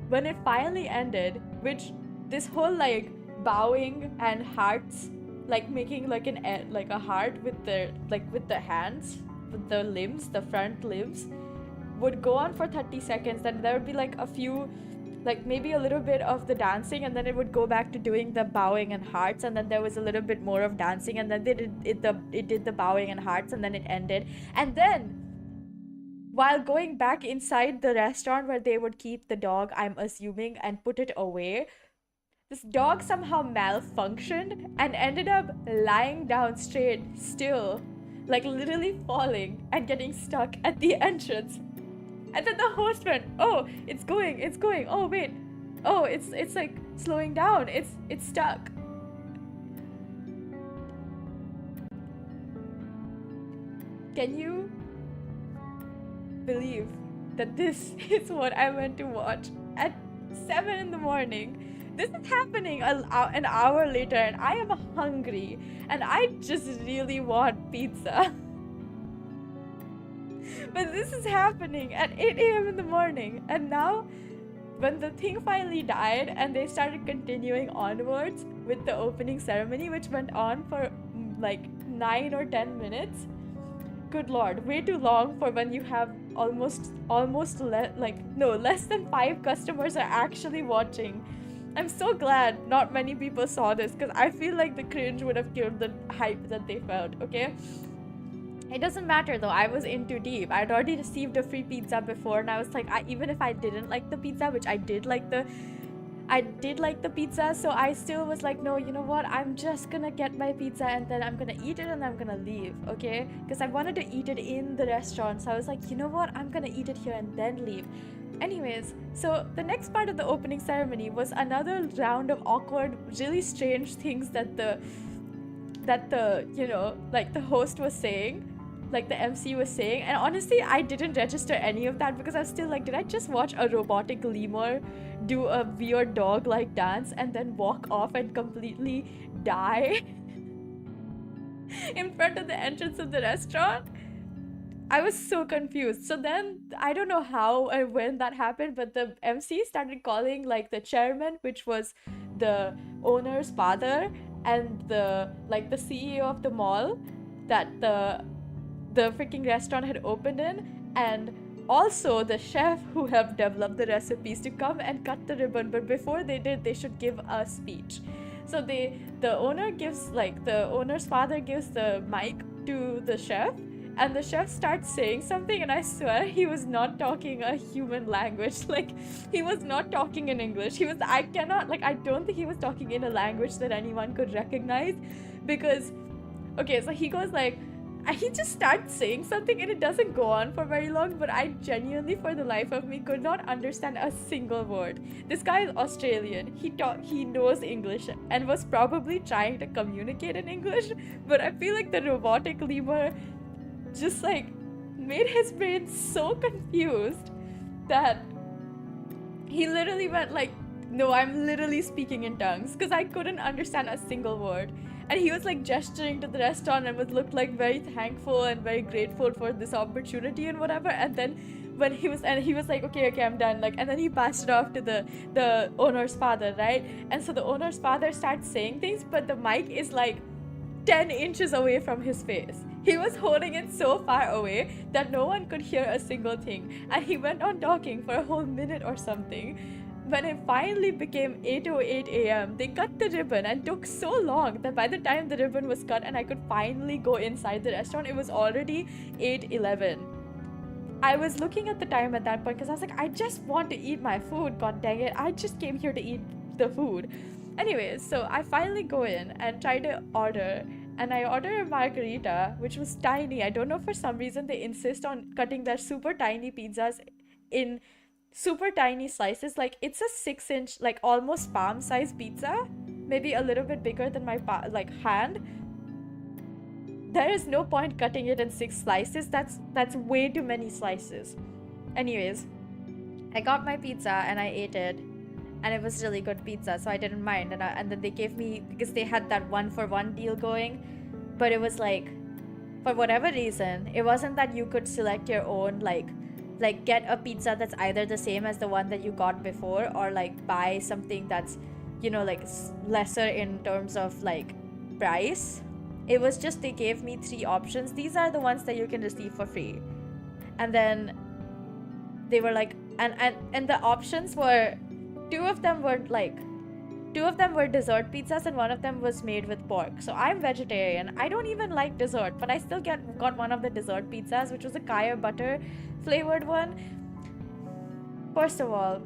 When it finally ended, which this whole like bowing and hearts, like making like a heart with the hands, with the limbs, the front limbs, would go on for 30 seconds. Then there would be like a few, like maybe a little bit of the dancing, and then it would go back to doing the bowing and hearts, and then there was a little bit more of dancing, and then it did the bowing and hearts, and then it ended. And then while going back inside the restaurant where they would keep the dog, I'm assuming, and put it away, this dog somehow malfunctioned and ended up lying down straight still, like literally falling and getting stuck at the entrance. And then the host went, oh, it's going, oh wait, oh, it's like slowing down, it's stuck. Can you believe that this is what I went to watch at 7 in the morning? This is happening an hour later, and I am hungry, and I just really want pizza. But this is happening at 8 a.m. in the morning, and now when the thing finally died and they started continuing onwards with the opening ceremony, which went on for like 9 or 10 minutes, good lord, way too long for when you have less than 5 customers are actually watching. I'm so glad not many people saw this, because I feel like the cringe would have killed the hype that they felt, okay? It doesn't matter though, I was in too deep. I'd already received a free pizza before, and I was like, even if I didn't like the pizza, which I did like the pizza, so I still was like, no, you know what, I'm just gonna get my pizza and then I'm gonna eat it and I'm gonna leave, okay? Because I wanted to eat it in the restaurant, so I was like, you know what, I'm gonna eat it here and then leave. Anyways, so the next part of the opening ceremony was another round of awkward, really strange things that the you know, like the host was saying, like the MC was saying, and honestly I didn't register any of that because I was still like, did I just watch a robotic lemur do a weird dog like dance and then walk off and completely die in front of the entrance of the restaurant? I was so confused. So then I don't know how or when that happened, but the MC started calling like the chairman, which was the owner's father, and the CEO of the mall that the freaking restaurant had opened in, and also the chef who helped develop the recipes to come and cut the ribbon. But before they did, they should give a speech. So the owner's father gives the mic to the chef, and the chef starts saying something, and I swear he was not talking a human language. Like, he was not talking in English. I don't think he was talking in a language that anyone could recognize, because okay, so he goes like, he just starts saying something, and it doesn't go on for very long, but I genuinely, for the life of me, could not understand a single word. This guy is Australian. He knows English and was probably trying to communicate in English, but I feel like the robotic lemur just like made his brain so confused that he literally went like, no, I'm literally speaking in tongues, because I couldn't understand a single word. And he was like gesturing to the restaurant and looked like very thankful and very grateful for this opportunity and whatever. And then when he was like, okay, I'm done. Like, and then he passed it off to the owner's father, right? And so the owner's father starts saying things, but the mic is like 10 inches away from his face. He was holding it so far away that no one could hear a single thing. And he went on talking for a whole minute or something. When it finally became 8:08 a.m., they cut the ribbon, and took so long that by the time the ribbon was cut and I could finally go inside the restaurant, it was already 8:11. I was looking at the time at that point because I was like, I just want to eat my food, god dang it. I just came here to eat the food. Anyways, so I finally go in and try to order, and I order a margarita, which was tiny. I don't know, for some reason they insist on cutting their super tiny pizzas in super tiny slices. Like, it's a 6-inch, like almost palm size pizza, maybe a little bit bigger than my hand. There is no point cutting it in 6 slices. That's way too many slices. Anyways, I got my pizza and I ate it, and it was really good pizza, so I didn't mind. And then they gave me, because they had that 1-for-1 deal going, but it was like, for whatever reason, it wasn't that you could select your own, like get a pizza that's either the same as the one that you got before, or like buy something that's, you know, like lesser in terms of like price. It was just, they gave me 3 options. These are the ones that you can receive for free. And then they were like, and the options were, two of them were dessert pizzas, and one of them was made with pork. So I'm vegetarian. I don't even like dessert, but I still got one of the dessert pizzas, which was a kaya butter flavored one. First of all,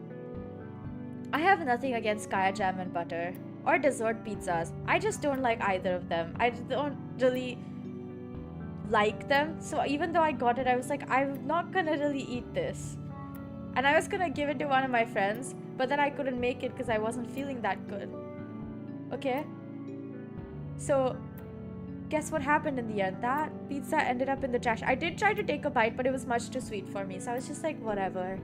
I have nothing against kaya jam and butter or dessert pizzas. I just don't like either of them. I don't really like them. So even though I got it, I was like, I'm not gonna really eat this. And I was gonna give it to one of my friends, but then I couldn't make it because I wasn't feeling that good. Okay? So, guess what happened in the end? That pizza ended up in the trash. I did try to take a bite, but it was much too sweet for me. So I was just like, whatever.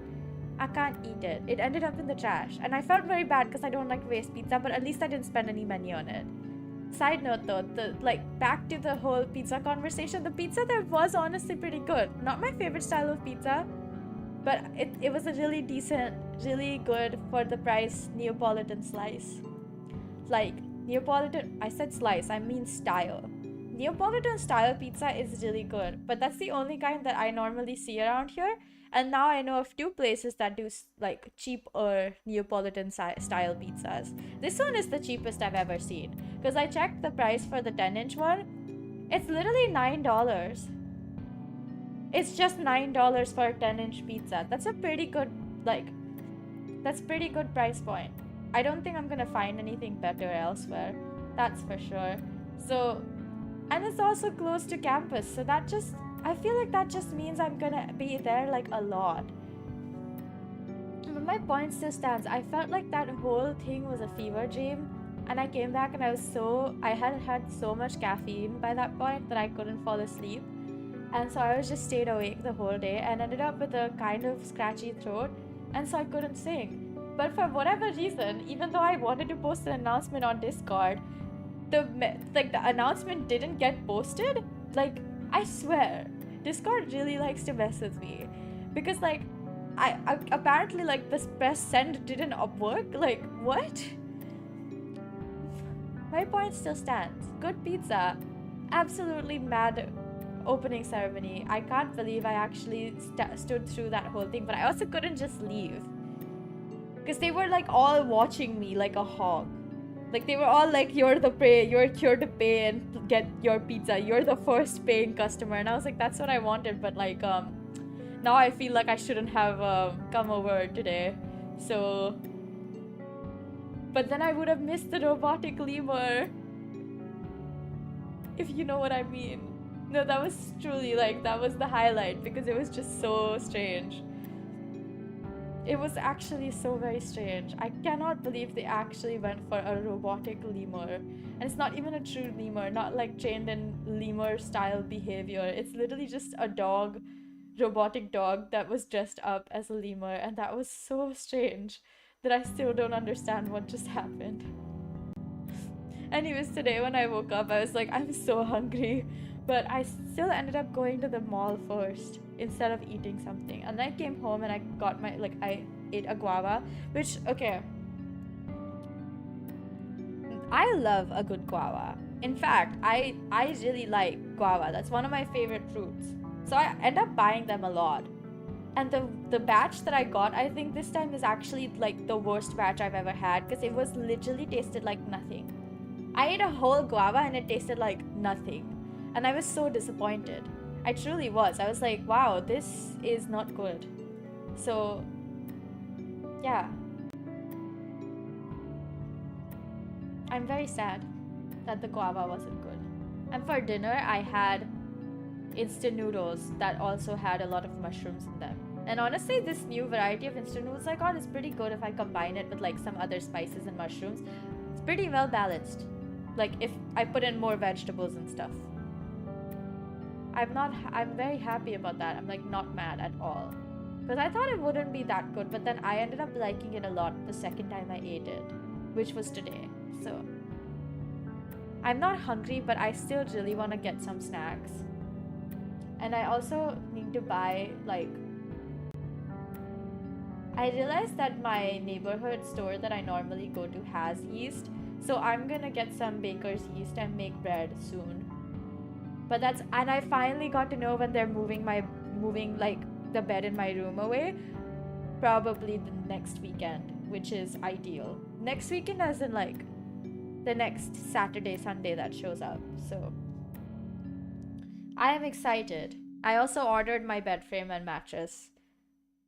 I can't eat it. It ended up in the trash. And I felt very bad because I don't like to waste pizza, but at least I didn't spend any money on it. Side note though, back to the whole pizza conversation, the pizza there was honestly pretty good. Not my favorite style of pizza, but it was a really decent, really good for the price Neapolitan slice. Like, Neapolitan, I said slice, I mean style. Neapolitan style pizza is really good, but that's the only kind that I normally see around here. And now I know of 2 places that do like cheaper Neapolitan style pizzas. This one is the cheapest I've ever seen, because I checked the price for the 10-inch one. It's literally $9. It's just $9 for a 10-inch pizza. That's a pretty good, that's pretty good price point. I don't think I'm gonna find anything better elsewhere. That's for sure. So, and it's also close to campus, so that just, I feel like that just means I'm gonna be there like a lot. But my point still stands. I felt like that whole thing was a fever dream, and I came back and I had had so much caffeine by that point that I couldn't fall asleep. And so I was just stayed awake the whole day and ended up with a kind of scratchy throat, and so I couldn't sing. But for whatever reason, even though I wanted to post an announcement on Discord, the announcement didn't get posted. Like, I swear, Discord really likes to mess with me because like I apparently like this press send didn't work. Like what? My point still stands. Good pizza. Absolutely mad opening ceremony. I can't believe I actually stood through that whole thing, but I also couldn't just leave because they were like all watching me like a hog. Like they were all like, you're the prey, you're here to pay and get your pizza, you're the first paying customer. And I was like, that's what I wanted, but like now I feel like I shouldn't have come over today. So but then I would have missed the robotic lemur, if you know what I mean. No, that was truly like, that was the highlight because it was just so strange. It was actually so very strange. I cannot believe they actually went for a robotic lemur. And it's not even a true lemur, not like trained in lemur style behavior. It's literally just a dog, robotic dog that was dressed up as a lemur. And that was so strange that I still don't understand what just happened. Anyways, today when I woke up, I was like, I'm so hungry. But I still ended up going to the mall first instead of eating something. And then I came home and I got my, like, I ate a guava, which, okay. I love a good guava. In fact, I really like guava. That's one of my favorite fruits. So I end up buying them a lot. And the batch that I got, I think this time is actually like the worst batch I've ever had because it was literally tasted like nothing. I ate a whole guava and it tasted like nothing. And I was so disappointed. I truly was. I was like, wow, this is not good. So, yeah. I'm very sad that the guava wasn't good. And for dinner, I had instant noodles that also had a lot of mushrooms in them. And honestly, this new variety of instant noodles I got is pretty good if I combine it with like some other spices and mushrooms. It's pretty well balanced. Like if I put in more vegetables and stuff. I'm very happy about that. I'm like not mad at all. Because I thought it wouldn't be that good, but then I ended up liking it a lot the second time I ate it, which was today. So I'm not hungry, but I still really want to get some snacks. And I also need to buy like, I realized that my neighborhood store that I normally go to has yeast. So I'm gonna get some baker's yeast and make bread soon. But that's, and I finally got to know when they're moving like the bed in my room away. Probably the next weekend, which is ideal. Next weekend as in like the next Saturday, Sunday that shows up. So I am excited. I also ordered my bed frame and mattress.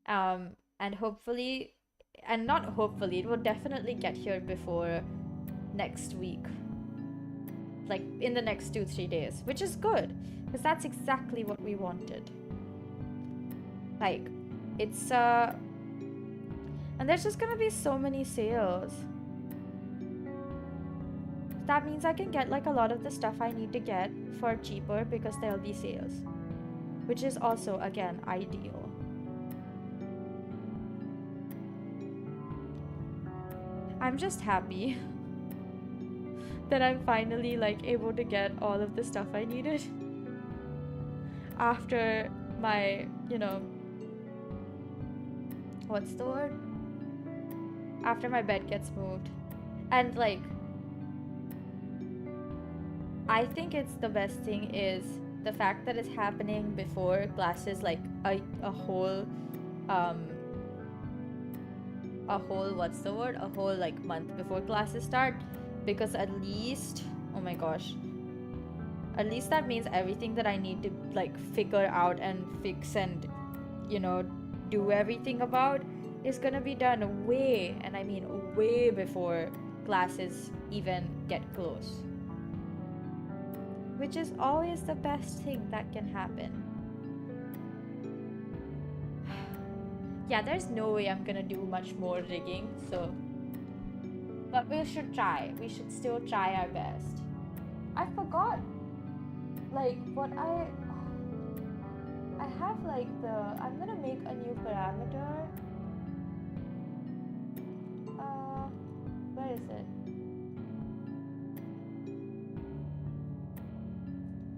And hopefully, and not hopefully, it will definitely get here before next week. Like in the next 2-3 days, which is good because that's exactly what we wanted. Like it's and there's just gonna be so many sales. That means I can get like a lot of the stuff I need to get for cheaper because there'll be sales, which is also again ideal. I'm just happy that I'm finally like able to get all of the stuff I needed after my, you know, what's the word? After my bed gets moved. And like, I think it's the best thing is the fact that it's happening before classes, like a whole what's the word? A whole like month before classes start. Because at least, oh my gosh, at least that means everything that I need to like figure out and fix and, you know, do everything about is gonna be done way, and I mean way before classes even get close. Which is always the best thing that can happen. Yeah, there's no way I'm gonna do much more rigging, so... But we should try. We should still try our best. I forgot, like, what I have, like, I'm gonna make a new parameter. Where is it?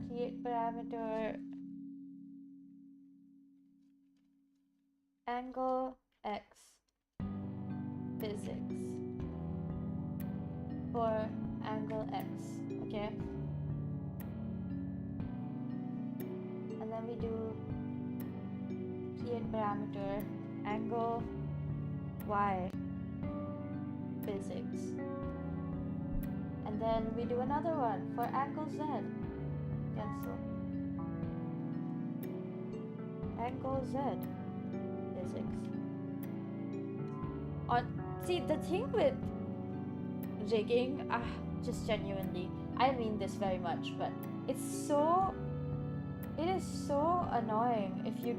Create parameter. angle x physics for angle x, okay? And then we do create parameter angle y physics. And then we do another one for angle z. Cancel. Angle z physics. See, the thing with rigging, just genuinely, I mean this very much, but it is so annoying if you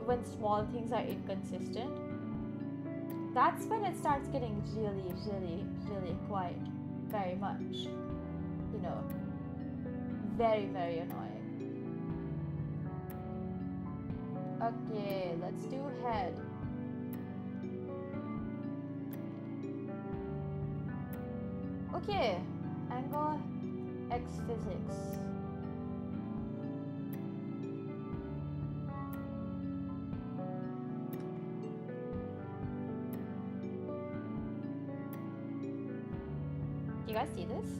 when small things are inconsistent. That's when it starts getting really, really, really quiet. Very much, you know, very, very annoying. Okay, let's do head. Okay, angle x physics. Do you guys see this?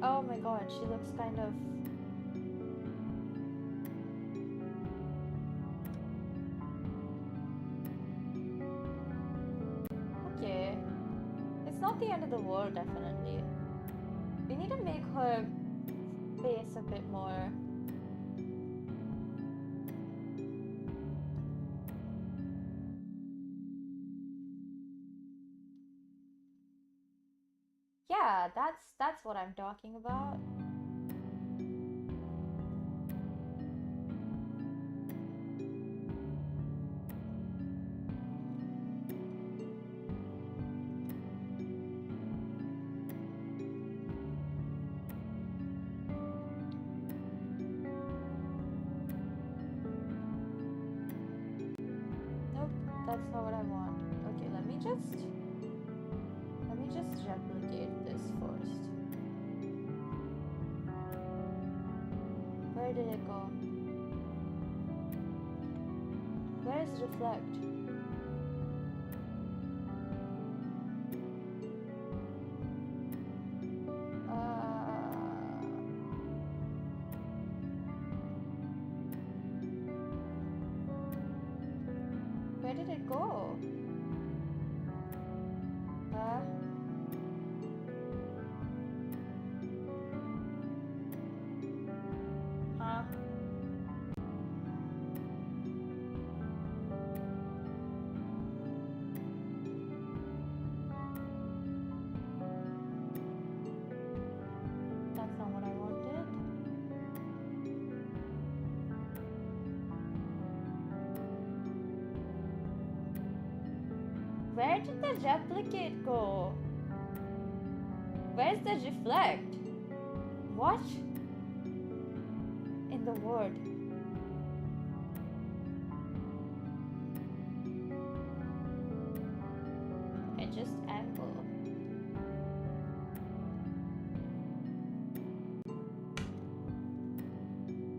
Oh my god, she looks kind of... Okay. It's not the end of the world, definitely. We need to make her face a bit more... Yeah, that's what I'm talking about. Nope, that's not what I want. Okay, let me just replicate this first. Where did it go? Where is reflect? Where did it go? That's not what I wanted. Where did the replicate go? Where's the reflect? What in the world? Okay, just angle.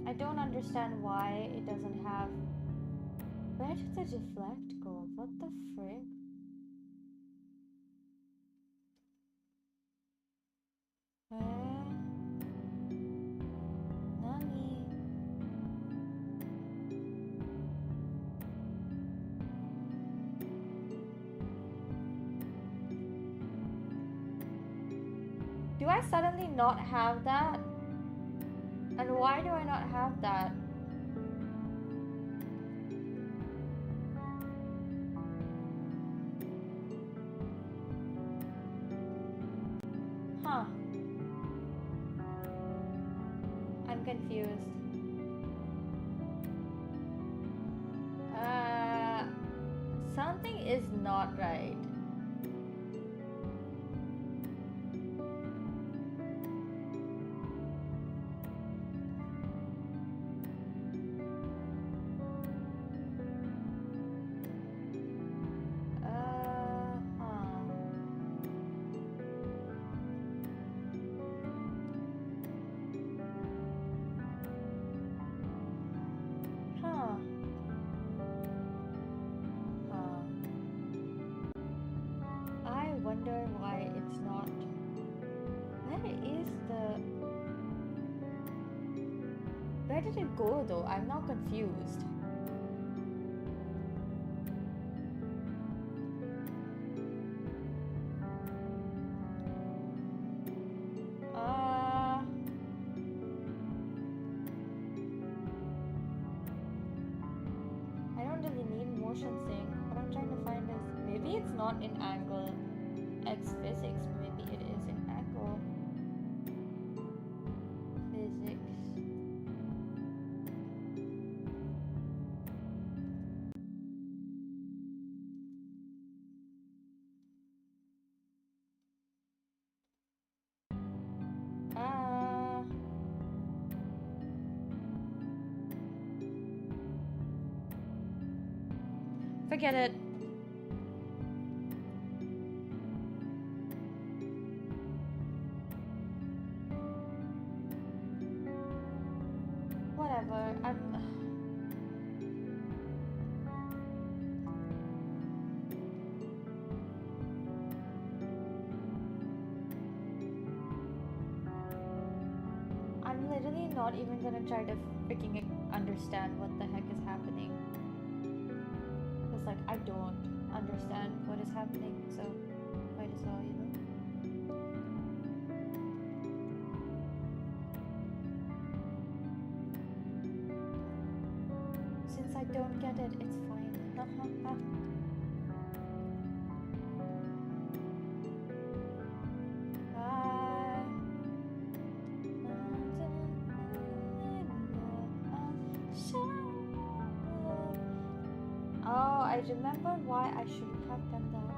I don't understand why it doesn't have... Where did the reflect go? What the frick? Nani? Do I suddenly not have that? And why do I not have that? Huh. I'm confused. Something is not right. Where did it go though? I'm now confused. I don't really need motion sync. What I'm trying to find is maybe it's not in angle X physics. Maybe it is in angle physics. Forget it. Whatever. I'm literally not even gonna try to freaking understand what the heck is happening. Like, I don't understand what is happening, so might as well, you know. Since I don't get it, it's fine. Oh, I remember why I shouldn't have done that.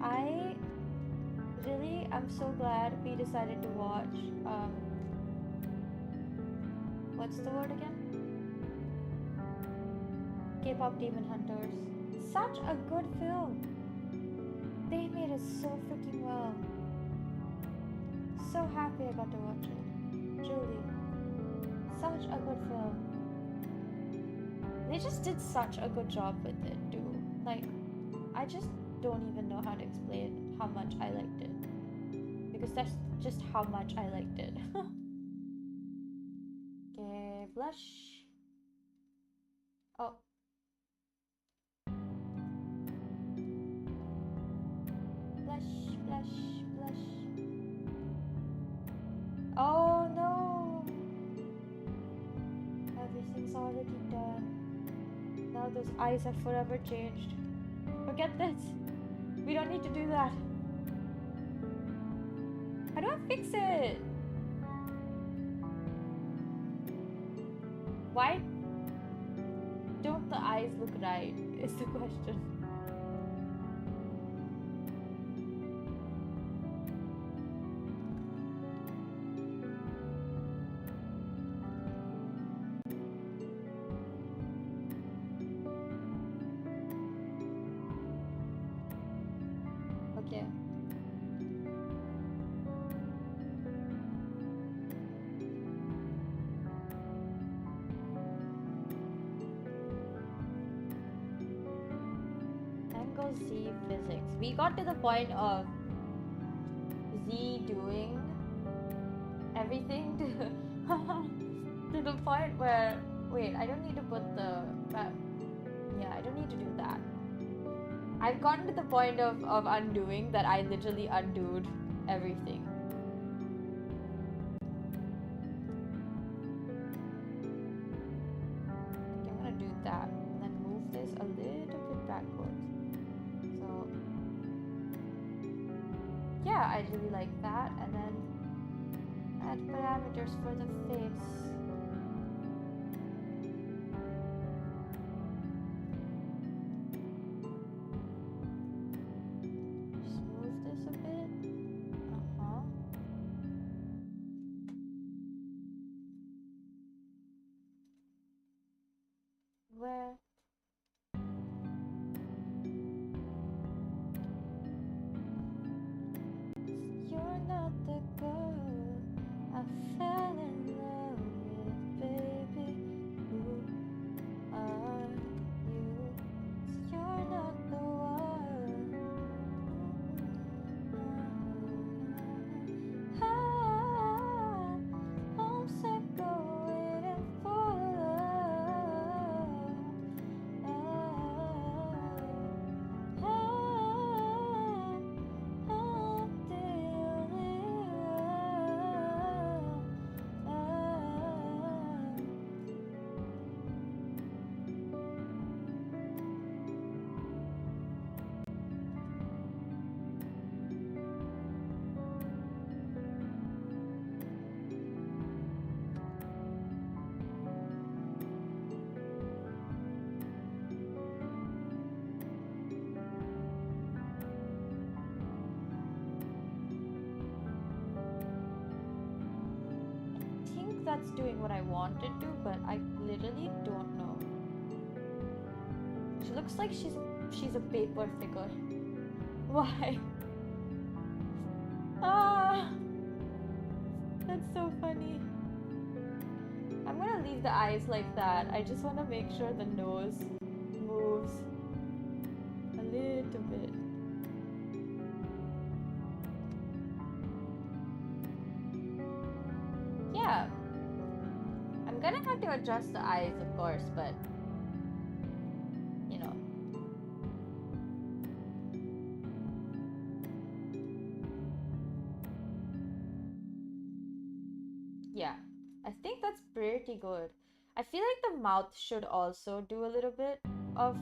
I really am so glad we decided to watch, what's the word again? K-pop Demon Hunters. Such a good film. They made it so freaking well. So happy I got to watch it. Truly. Such a good film. They just did such a good job with it too. Like, I just don't even know how to explain how much I liked it. Because that's just how much I liked it. Okay, blush. Oh. Blush, blush, blush. Oh no! Everything's already done. Now those eyes have forever changed. Forget this. We don't need to do that. How do I fix it? Why don't the eyes look right? Is the question. Okay. Angle Z physics. We got to the point of Z doing everything to the point where, wait, I don't need to put the, yeah, I don't need to do that. I've gotten to the point of undoing that I literally undid everything. Okay, I'm gonna do that and then move this a little bit backwards. So yeah, I really like that, and then add parameters for the face. Where you're not the girl I fell in love with. that's doing what I want it to, but I literally don't know. She looks like she's a paper figure. Why? Ah, that's so funny. I'm gonna leave the eyes like that. I just want to make sure the nose moves a little bit. Yeah. I'm gonna have to adjust the eyes, of course, but you know. Yeah, I think that's pretty good. I feel like the mouth should also do a little bit of...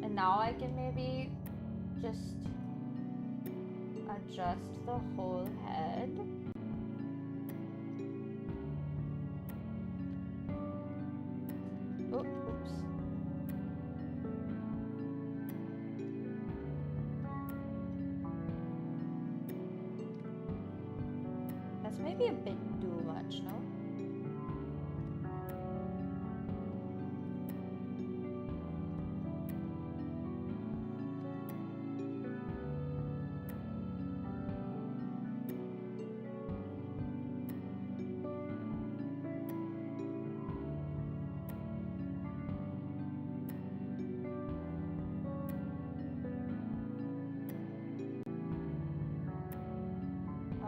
And now I can maybe just adjust the whole head. Oh, oops. That's maybe a bit too much, no?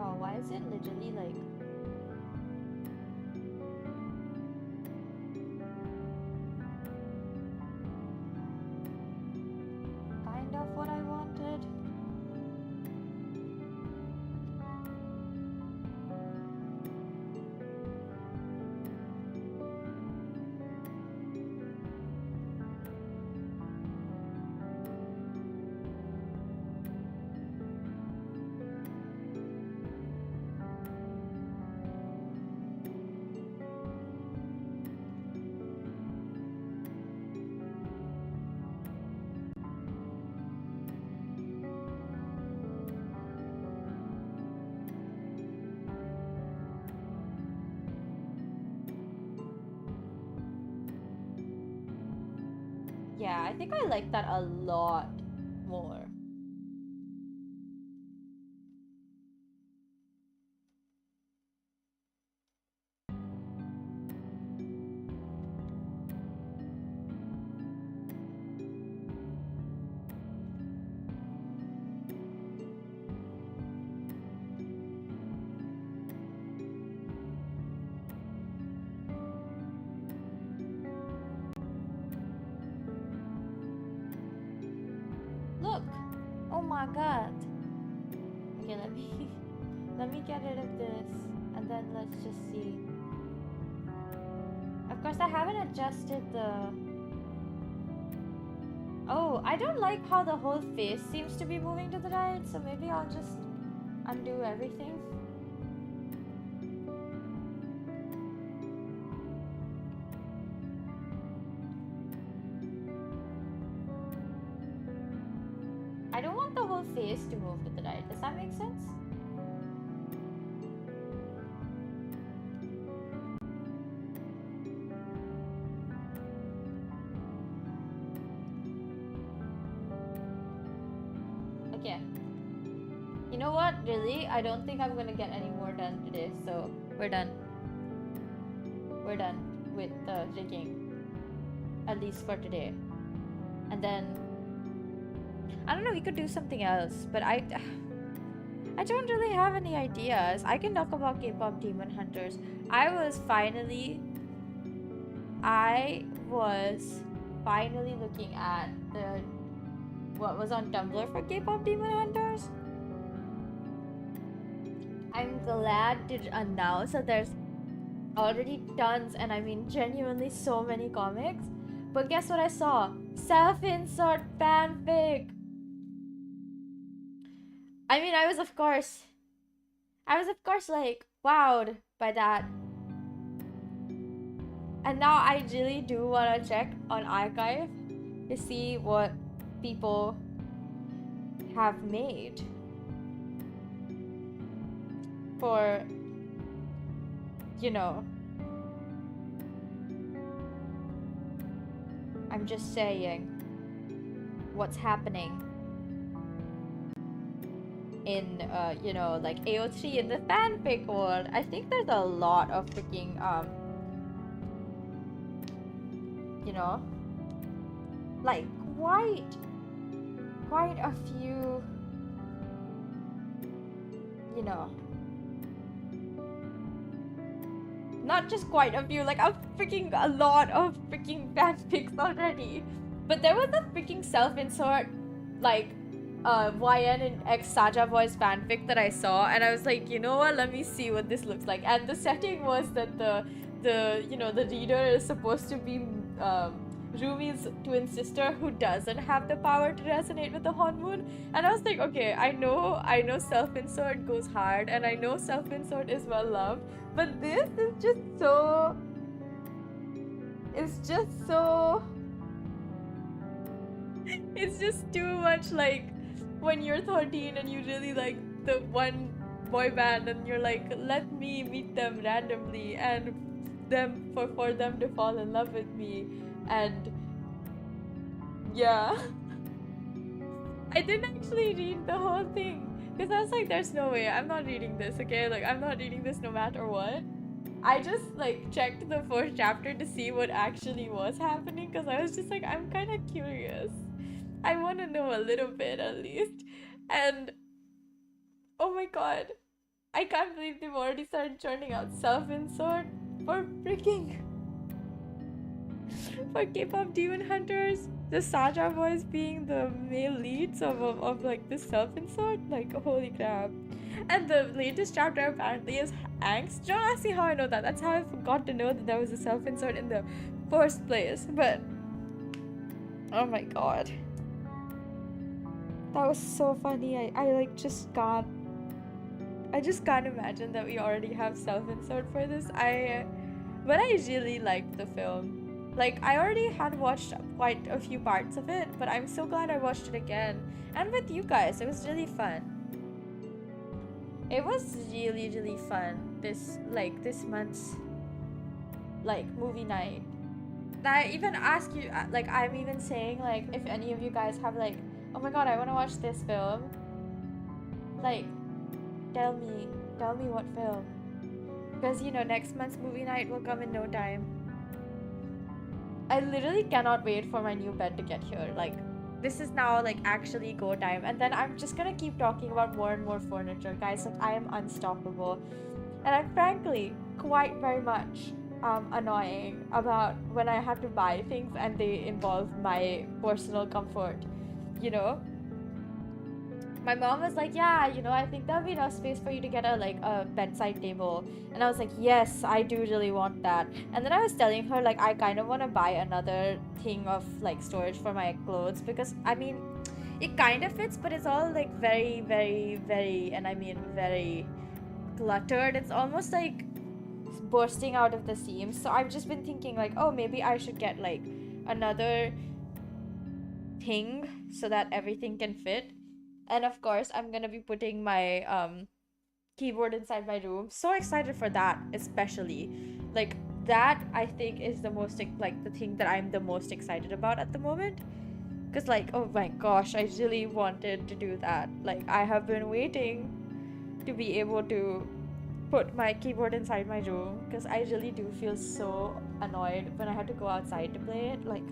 Oh, why is it literally like... kind of what I wanted? Yeah, I think I like that a lot more. Look! Oh my god! Okay, let me get rid of this, and then let's just see. Of course, I haven't adjusted the... Oh, I don't like how the whole face seems to be moving to the right, so maybe I'll just undo everything. I don't want the whole face to move to the right. Does that make sense? Okay. You know what? Really? I don't think I'm gonna get any more done today, so we're done. We're done with the rigging. At least for today. And then... I don't know, we could do something else, but I don't really have any ideas. I can talk about K-pop Demon Hunters. I was finally looking at what was on Tumblr for K-pop Demon Hunters. I'm glad to announce that there's already tons, and I mean genuinely so many comics. But guess what I saw? Self-insert fanfic! I mean, I was of course like wowed by that. And now I really do want to check on archive to see what people have made. for, you know, I'm just saying what's happening in, you know, like AO3 in the fanfic world. I think there's a lot of freaking, you know, like quite a few, you know, not just quite a few, like a lot of freaking fanfics already. But there was a freaking self-insert, like, YN and X Saja Boys fanfic that I saw, and I was like, you know what, let me see what this looks like. And the setting was that the you know, the reader is supposed to be Rumi's twin sister who doesn't have the power to resonate with the Honmoon. And I was like, okay, I know self-insert goes hard, and I know self-insert is well loved, but this is just so, it's just too much like when you're 13 and you really like the one boy band and you're like, let me meet them randomly and them for them to fall in love with me. And yeah, I didn't actually read the whole thing because I was like, there's no way, I'm not reading this, okay? Like, I'm not reading this no matter what. I just like checked the first chapter to see what actually was happening because I was just like, I'm kind of curious. I want to know a little bit at least. And oh my god, I can't believe they've already started churning out self-insert for freaking for K-pop demon hunters. The Saja boys being the male leads of like this self-insert. Like, holy crap. And the latest chapter apparently is angst. Don't ask me how I know that. That's how I forgot to know that there was a self-insert in the first place. But oh my god, that was so funny. I like just can't imagine that we already have self-insert for this. But I really liked the film. Like, I already had watched quite a few parts of it, but I'm so glad I watched it again. And with you guys, it was really fun. It was really, really fun this month's like movie night. I even ask you, like, I'm even saying like, if any of you guys have like, oh my god, I want to watch this film, like, tell me what film, because you know, next month's movie night will come in no time. I literally cannot wait for my new bed to get here. Like, this is now like actually go time, and then I'm just gonna keep talking about more and more furniture, guys. Like, I am unstoppable, and I'm frankly quite very much annoying about when I have to buy things and they involve my personal comfort, you know. My mom was like, yeah, you know, I think there'll be enough space for you to get a bedside table. And I was like, yes, I do really want that. And then I was telling her, like, I kind of want to buy another thing of like storage for my clothes, because I mean, it kind of fits, but it's all like very, very, very, and I mean very cluttered. It's almost like bursting out of the seams. So I've just been thinking like, oh, maybe I should get like another thing so that everything can fit. And of course, I'm gonna be putting my keyboard inside my room. So excited for that, especially. Like, that I think is the most, like, the thing that I'm the most excited about at the moment. Because, like, oh my gosh, I really wanted to do that. Like, I have been waiting to be able to put my keyboard inside my room, because I really do feel so annoyed when I have to go outside to play it. Like,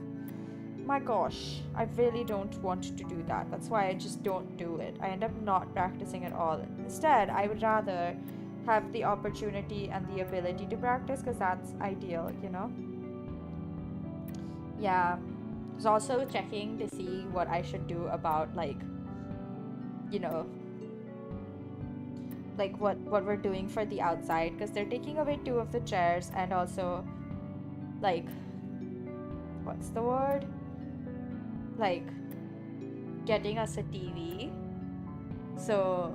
my gosh, I really don't want to do that. That's why I just don't do it. I end up not practicing at all. Instead, I would rather have the opportunity and the ability to practice, because that's ideal, you know? Yeah. I was also checking to see what I should do about, like, you know, like what we're doing for the outside, because they're taking away 2 of the chairs, and also, like, what's the word? Like, getting us a TV. So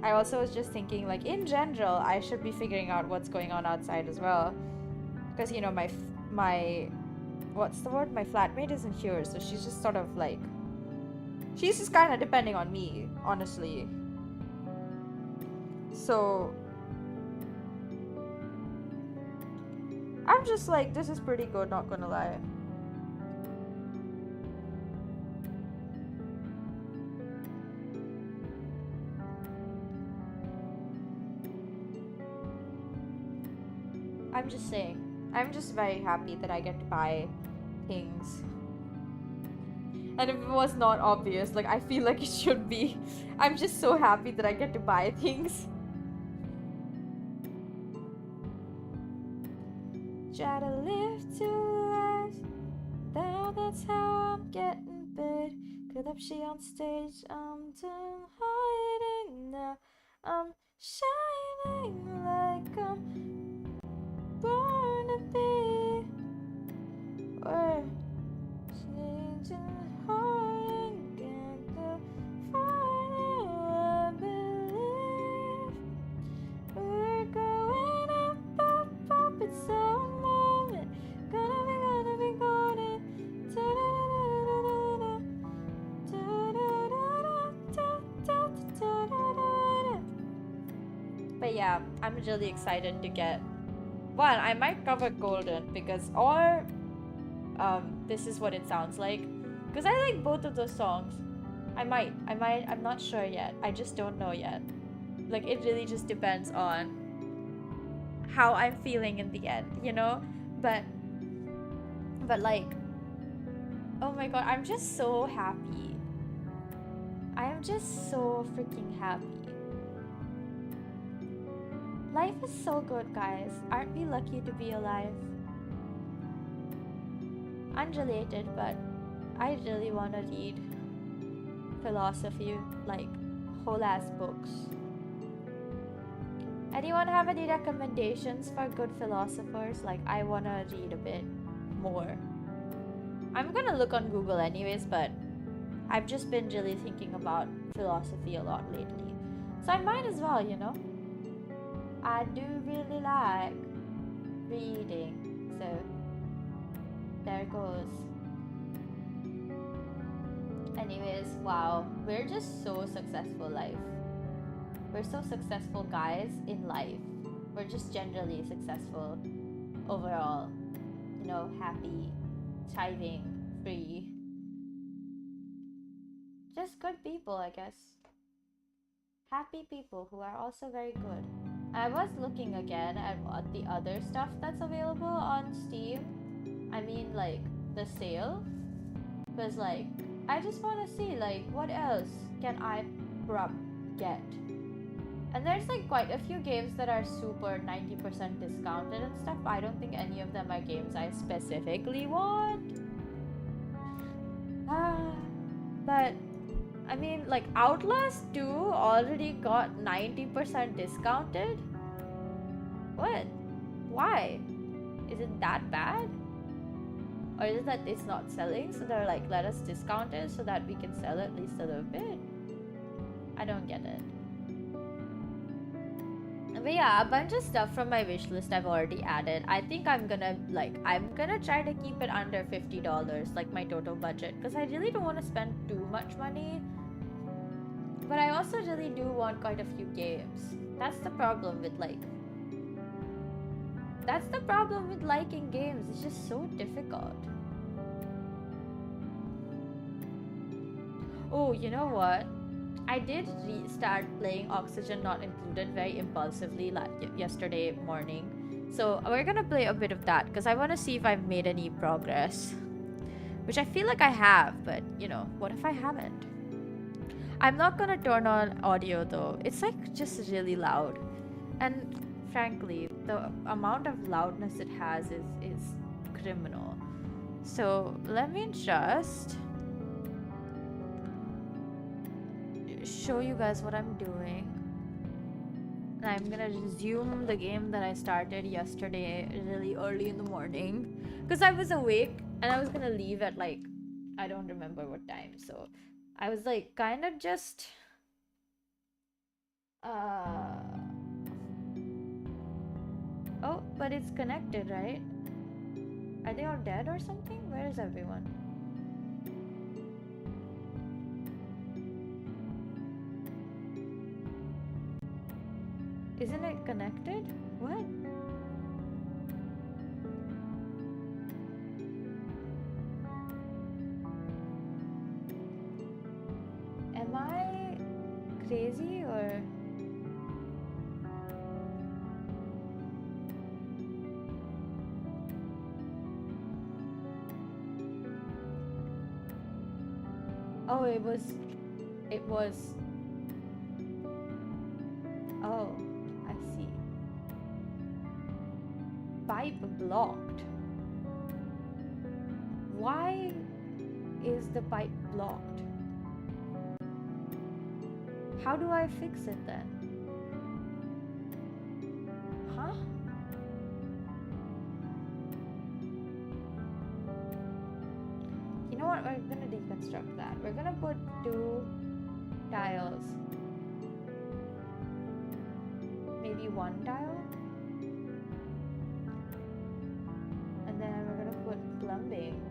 I also was just thinking, like, in general, I should be figuring out what's going on outside as well, because, you know, my what's the word, my flatmate isn't here, so she's just sort of like, she's just kind of depending on me, honestly. So I'm just like, this is pretty good, not gonna lie. I'm just saying, I'm just very happy that I get to buy things. And if it was not obvious, like, I feel like it should be. I'm just so happy that I get to buy things. Try to live to life. Now that's how I'm getting big. Could up she on stage, I'm done hiding now. I'm shining like I'm born to be. We're changing hard and can't go far. I believe we're going up, up, up. It's a moment. Gonna be golden. But yeah, I'm really excited to get one. I might cover golden because, or this is what it sounds like, because I like both of those songs. I might, I'm not sure yet. I just don't know yet. Like, it really just depends on how I'm feeling in the end, you know? But like, oh my god, I'm just so happy. I am just so freaking happy. Life is so good, guys. Aren't we lucky to be alive? Unrelated, but I really want to read philosophy, like whole ass books. Anyone have any recommendations for good philosophers? Like, I want to read a bit more. I'm gonna look on Google anyways, but I've just been really thinking about philosophy a lot lately, so I might as well, you know. I do really like reading, so there goes. Anyways, wow, we're just so successful life. We're so successful, guys, in life. We're just generally successful overall, you know, happy, thriving, free. Just good people, I guess. Happy people who are also very good. I was looking again at the other stuff that's available on Steam. I mean, like, the sale. Because, like, I just want to see, like, what else can I get? And there's, like, quite a few games that are super 90% discounted and stuff. I don't think any of them are games I specifically want. But I mean, like, Outlast 2 already got 90% discounted? What? Why? Is it that bad? Or is it that it's not selling, so they're like, let us discount it so that we can sell it at least a little bit? I don't get it. But yeah, a bunch of stuff from my wish list I've already added. I think I'm gonna try to keep it under $50, like my total budget, because I really don't want to spend too much money. But I also really do want quite a few games. That's the problem with liking games. It's just so difficult. Oh, you know what? I did start playing Oxygen Not Included very impulsively yesterday morning. So we're gonna play a bit of that because I want to see if I've made any progress. Which I feel like I have, but you know, what if I haven't? I'm not gonna turn on audio though. It's like just really loud. And frankly, the amount of loudness it has is criminal. So let me just show you guys what I'm doing. I'm gonna resume the game that I started yesterday really early in the morning because I was awake and I was gonna leave at like, I don't remember what time, so I was like kind of just oh, but it's connected, right? Are they all dead or something? Where is everyone? Isn't it connected? What? Am I crazy or? Oh, it was, oh, I see. Pipe blocked. Why is the pipe blocked? How do I fix it then? Huh? You know what? We're gonna deconstruct that. We're gonna put 2 tiles. Maybe 1 tile? And then we're gonna put plumbing.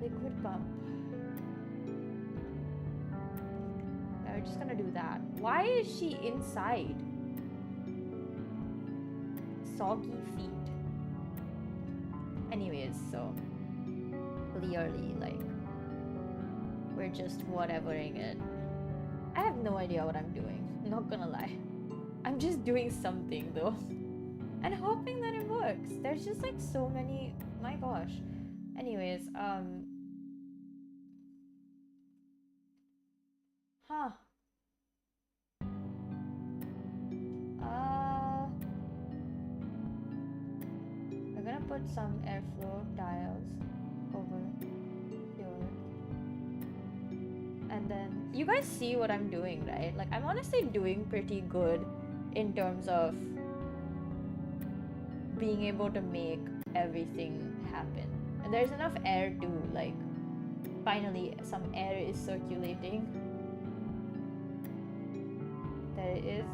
Liquid pump. Yeah, we're just gonna do that. Why is she inside? Soggy feet. Anyways, so clearly, like, we're just whatevering it. I have no idea what I'm doing, not gonna lie. I'm just doing something though, and hoping that it works. There's just like so many, my gosh. Anyways, huh. We're gonna put some airflow tiles over here. And then, you guys see what I'm doing, right? Like, I'm honestly doing pretty good in terms of being able to make everything happen. And there's enough air too, like, finally some air is circulating. There is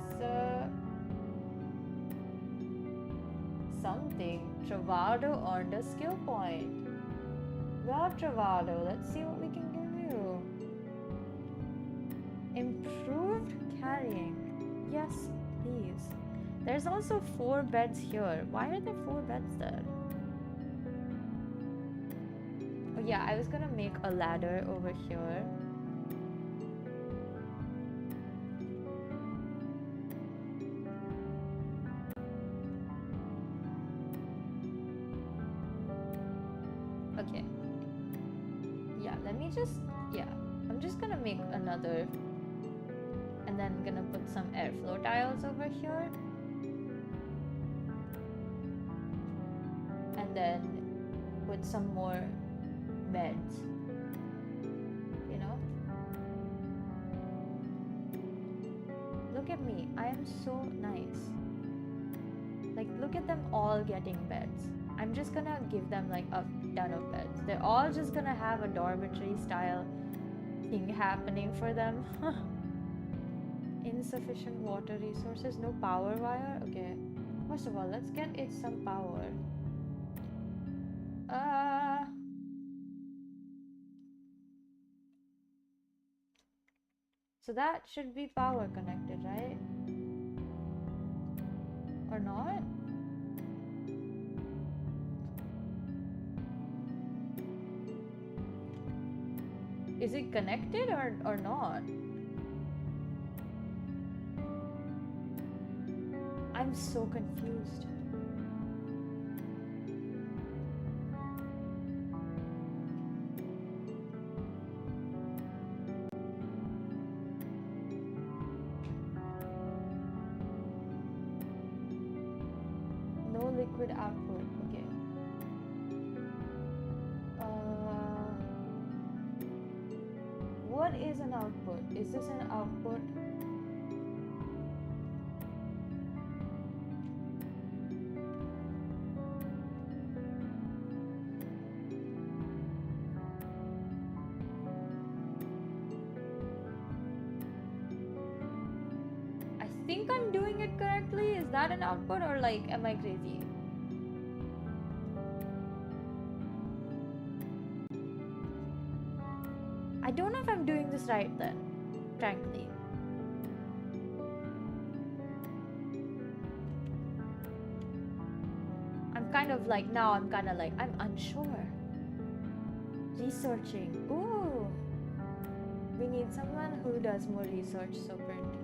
something. Travado earned a skill point. Well, Travado, let's see what we can give you. Improved carrying. Yes, please. There's also 4 beds here. Why are there 4 beds there? Oh yeah, I was gonna make a ladder over here. Okay. Yeah, let me just, yeah. I'm just gonna make another, and then I'm gonna put some airflow tiles over here. And then put some more beds, you know? Look at me, I am so nice. Like, look at them all getting beds. I'm just gonna give them like a ton of beds. They're all just gonna have a dormitory style thing happening for them. Insufficient water resources, no power wire. Okay, first of all, let's get it some power. So that should be power connected, right? Or not? Is it connected or not? I'm so confused. No liquid output. Okay. What is an output? Is this an output? I think I'm doing it correctly. Is that an output, or like, am I crazy? I don't know if I'm doing this right then, frankly. I'm kind of like, now I'm kind of like, I'm unsure. Researching. Ooh. We need someone who does more research, so print.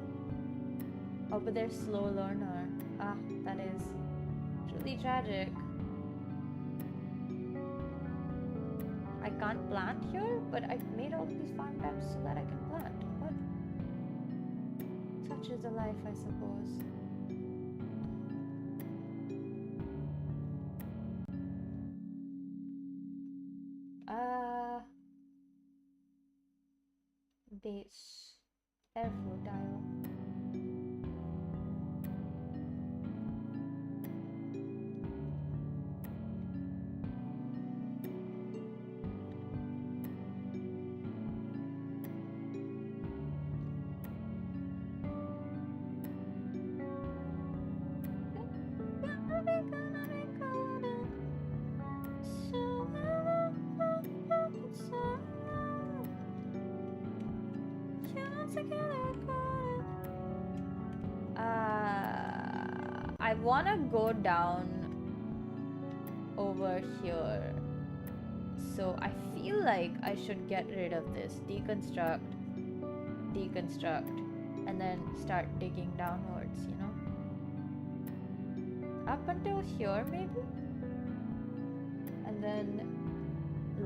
Oh, but they're slow learner. Ah, that is truly tragic. I can't plant here, but I've made all of these farm tabs so that I can plant. What? Such is the life, I suppose. Base. Airflow tile. I wanna go down over here. So I feel like I should get rid of this. Deconstruct, deconstruct, and then start digging downwards, you know? Up until here, maybe? And then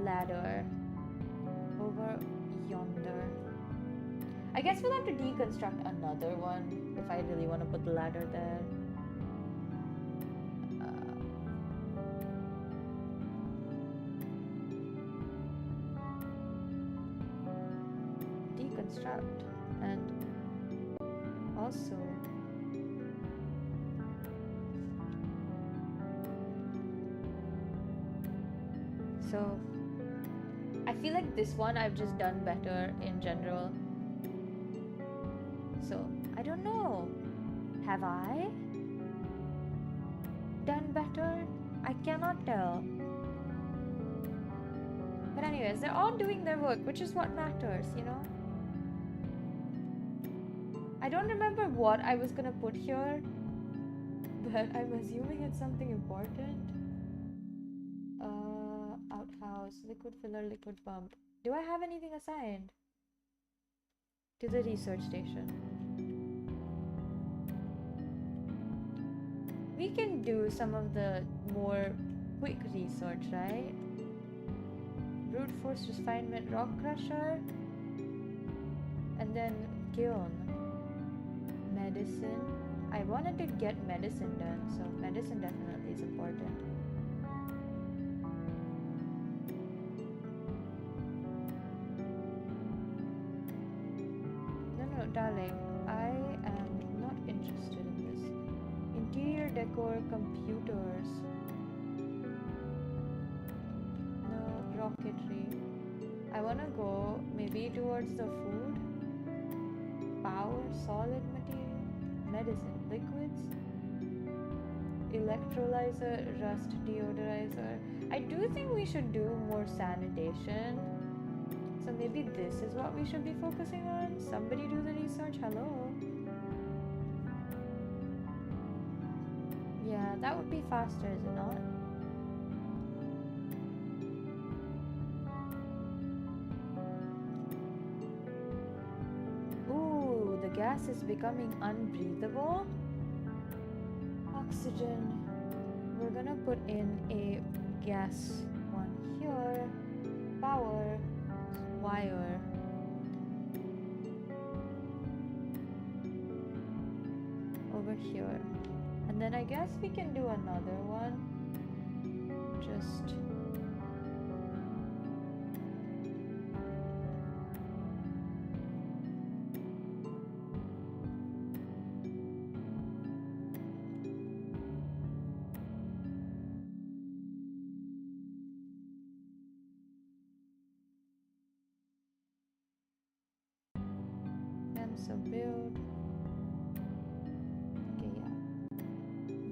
ladder over yonder. I guess we'll have to deconstruct another one if I really want to put the ladder there. Deconstruct and also so I feel like this one I've just done better in general. So I don't know. Have I done better? I cannot tell. But anyways, they're all doing their work, which is what matters, you know? I don't remember what I was gonna put here, but I'm assuming it's something important. Outhouse, liquid filler, liquid pump. Do I have anything assigned to the research station? We can do some of the more quick research, right? Brute force refinement, rock crusher, and then kiln. Medicine. I wanted to get medicine done, so medicine definitely is important. No, darling, I am not interested in this. Interior decor, computers. No, rocketry. I wanna go maybe towards the food. Power, solid material, medicine, liquids, electrolyzer, rust deodorizer. I do think we should do more sanitation. So maybe this is what we should be focusing on. Somebody do the research. Hello. Yeah, that would be faster, is it not? Ooh, the gas is becoming unbreathable. Oxygen. We're gonna put in a gas one here. Power. Wire. Over here. And then I guess we can do another one. Just so build. Okay, yeah.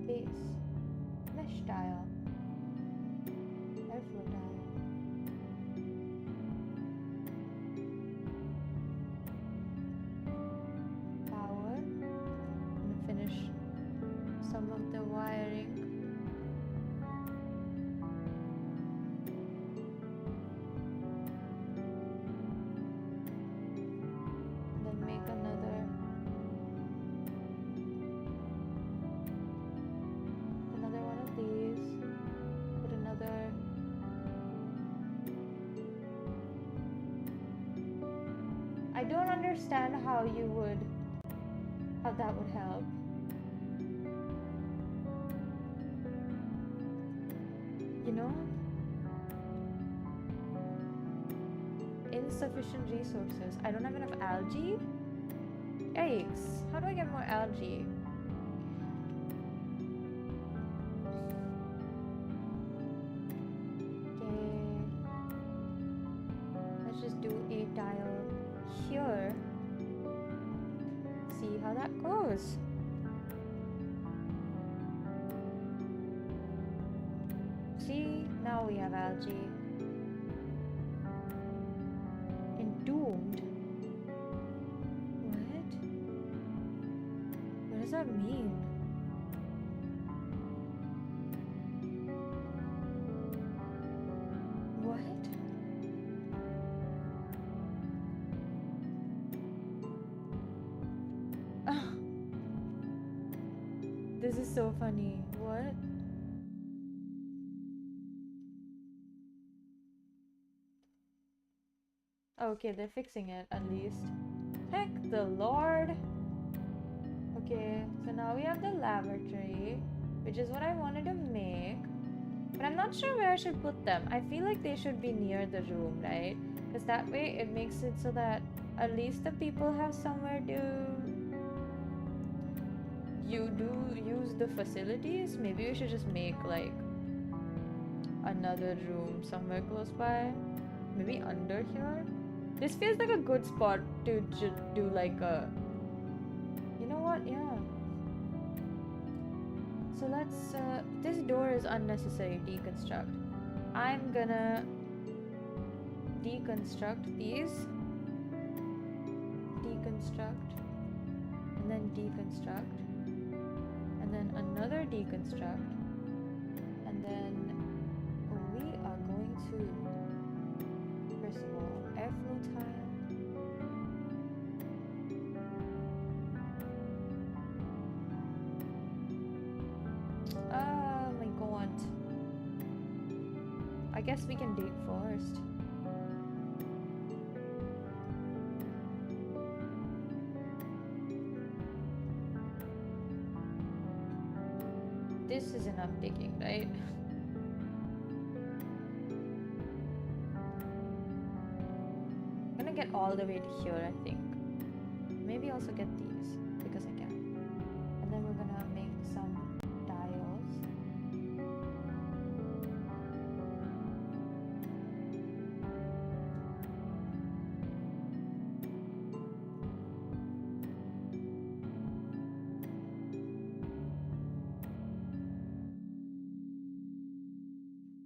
Base. Mesh tile. Airflow tile. Power. I'm gonna finish some of the wiring. I don't understand how that would help. You know? Insufficient resources. I don't have enough algae? Yikes. How do I get more algae? Okay. Let's just do a tile here. See how that goes. See, now we have algae. Entombed? What? What does that mean? What? This is so funny. What? Okay, they're fixing it at least. Heck the Lord! Okay, so now we have the lavatory, which is what I wanted to make. But I'm not sure where I should put them. I feel like they should be near the room, right? Because that way it makes it so that at least the people have somewhere to use the facilities. Maybe we should just make like another room somewhere close by. Maybe under here. This feels like a good spot to do like a... You know what? Yeah. So let's... this door is unnecessary. Deconstruct. I'm gonna deconstruct these. Deconstruct. And then deconstruct. And then another deconstruct. And then we are going to... First of all, airflow tile. Oh my god. I guess we can dig first. This is enough digging, right? Get all the way to here, I think. Maybe also get these because I can. And then we're gonna make some tiles.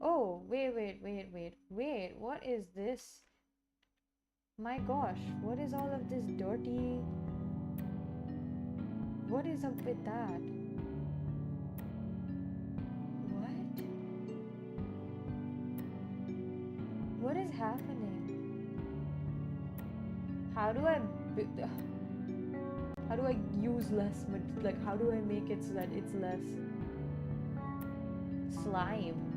Oh, wait, what is this? My gosh, what is all of this dirty? What is up with that? What? What is happening? How do I use less, like how do I make it so that it's less slime?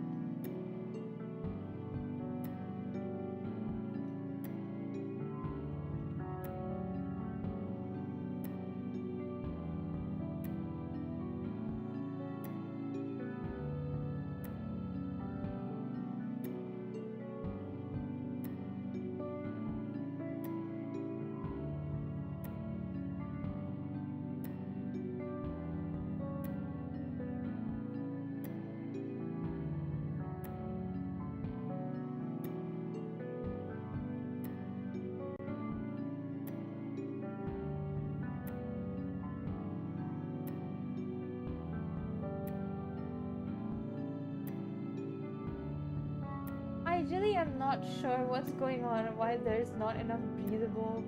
I really am not sure what's going on and why there's not enough breathable.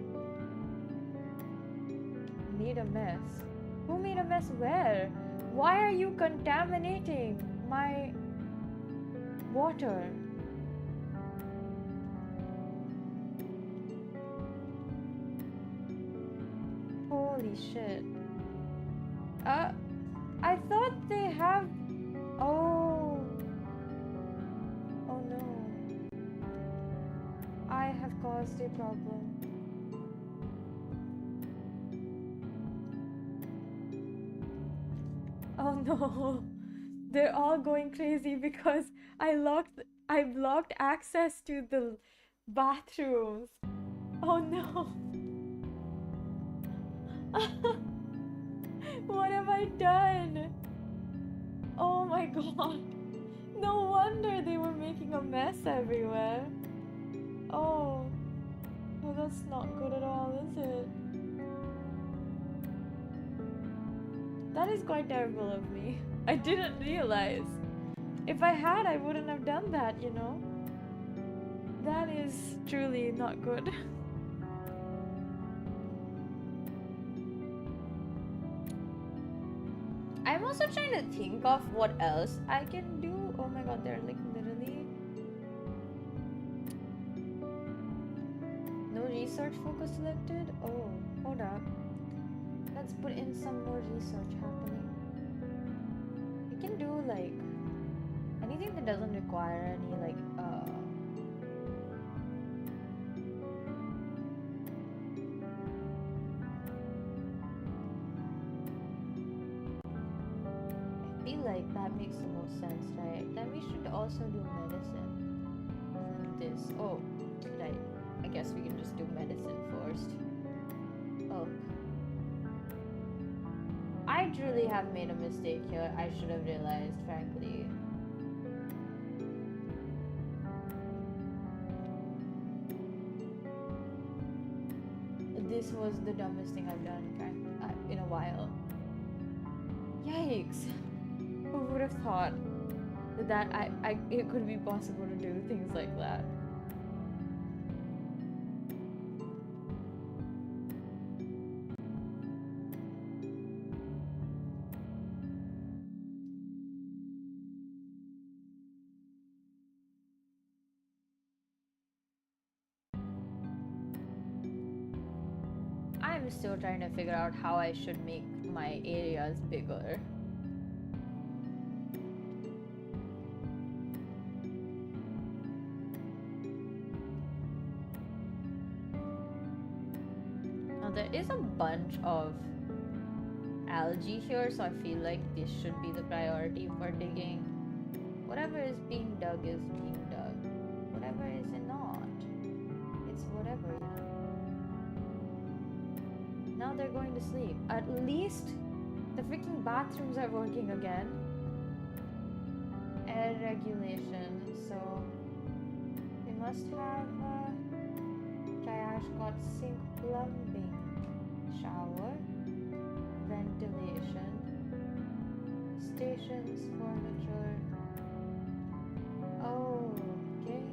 Made a mess. Who made a mess where? Why are you contaminating my water? Holy shit. I thought they have... Oh. Oh no. I have caused a problem. no. They're all going crazy because I blocked access to the bathrooms. Oh no. What have I done? Oh my god. No wonder they were making a mess everywhere. Oh. Oh, that's not good at all, is it? That is quite terrible of me. I didn't realize. If I had, I wouldn't have done that, you know? That is truly not good. I'm also trying to think of what else I can do. Oh my god, they're like literally... No research focus selected? Oh, hold up. Let's put in some more research happening. We can do like anything that doesn't require any like I feel like that makes the most sense, right? Then we should also do medicine. Like this. Oh, right. I guess we can just do medicine first. Oh. I truly have made a mistake here. I should have realized, frankly. This was the dumbest thing I've done in a while. Yikes! Who would have thought that it could be possible to do things like that? I'm still trying to figure out how I should make my areas bigger. Now there is a bunch of algae here, so I feel like this should be the priority for digging. Whatever is being dug is being dug. Whatever is not, it's whatever, you know. Now they're going to sleep. At least the freaking bathrooms are working again. Air regulation. So they must have Triash got sink plumbing, shower, ventilation, stations, furniture. Oh, okay.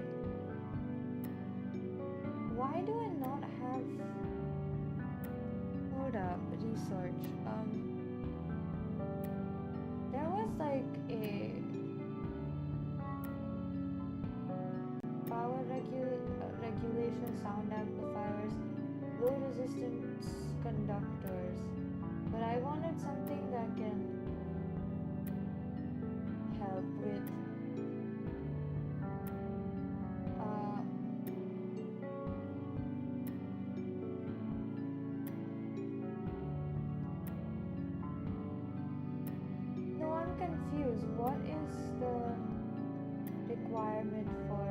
Why do I not have... Hold up, research. There was like a power regulation, sound amplifiers, low resistance conductors, but I wanted something that can help with confused. What is the requirement for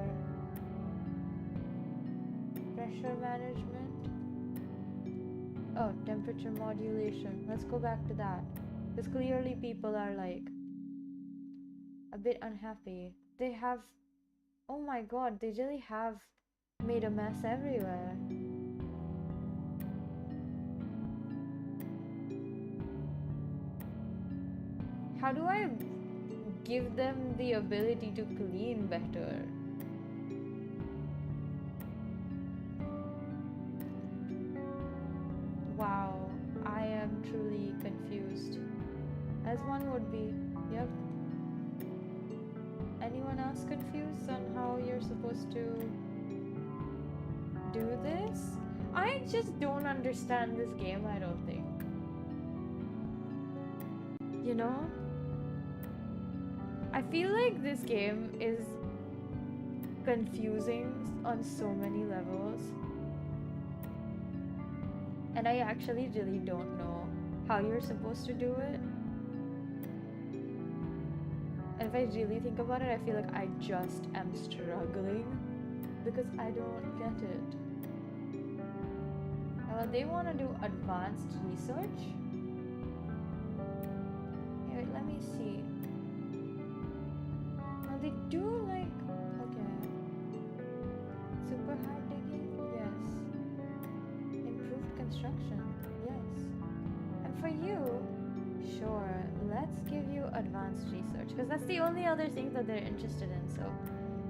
pressure management? Oh, temperature modulation. Let's go back to that. Because clearly people are like a bit unhappy. They have... Oh my god, they really have made a mess everywhere. How do I give them the ability to clean better? Wow, I am truly confused. As one would be. Yep. Anyone else confused on how you're supposed to do this? I just don't understand this game, I don't think. You know? I feel like this game is confusing on so many levels. And I actually really don't know how you're supposed to do it. if I really think about it, I feel like I just am struggling because I don't get it. Well, they want to do advanced research. Here, let me see. Now they do like, okay. Super hard digging? Yes. Improved construction? Yes. And for you, sure, let's give you advanced research because that's the only other thing that they're interested in. So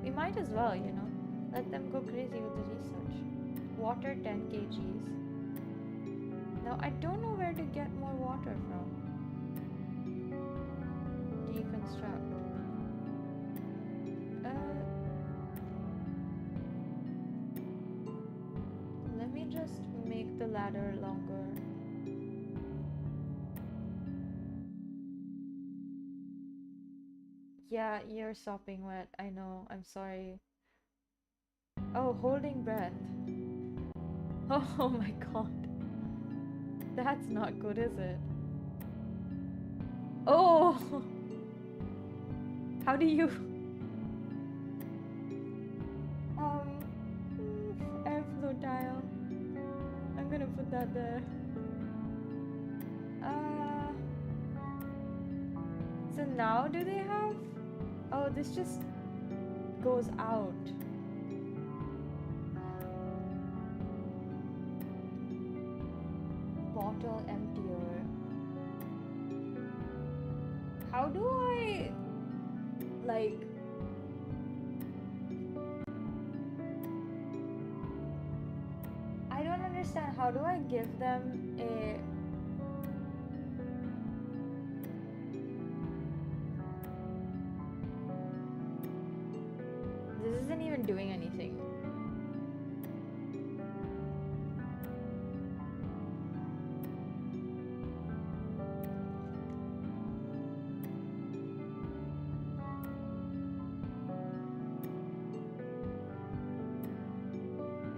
we might as well, you know, let them go crazy with the research. Water 10 kgs. Now I don't know where to get more water from. Deconstruct. Let me just make the ladder longer. Yeah, you're sopping wet. I know. I'm sorry. Oh, holding breath. Oh my god. That's not good, is it? Oh! How do you... airflow tile. I'm gonna put that there. So now do they have... Oh, this just goes out. Bottle emptier. How do I... like... I don't understand. How do I give them a... This isn't even doing anything.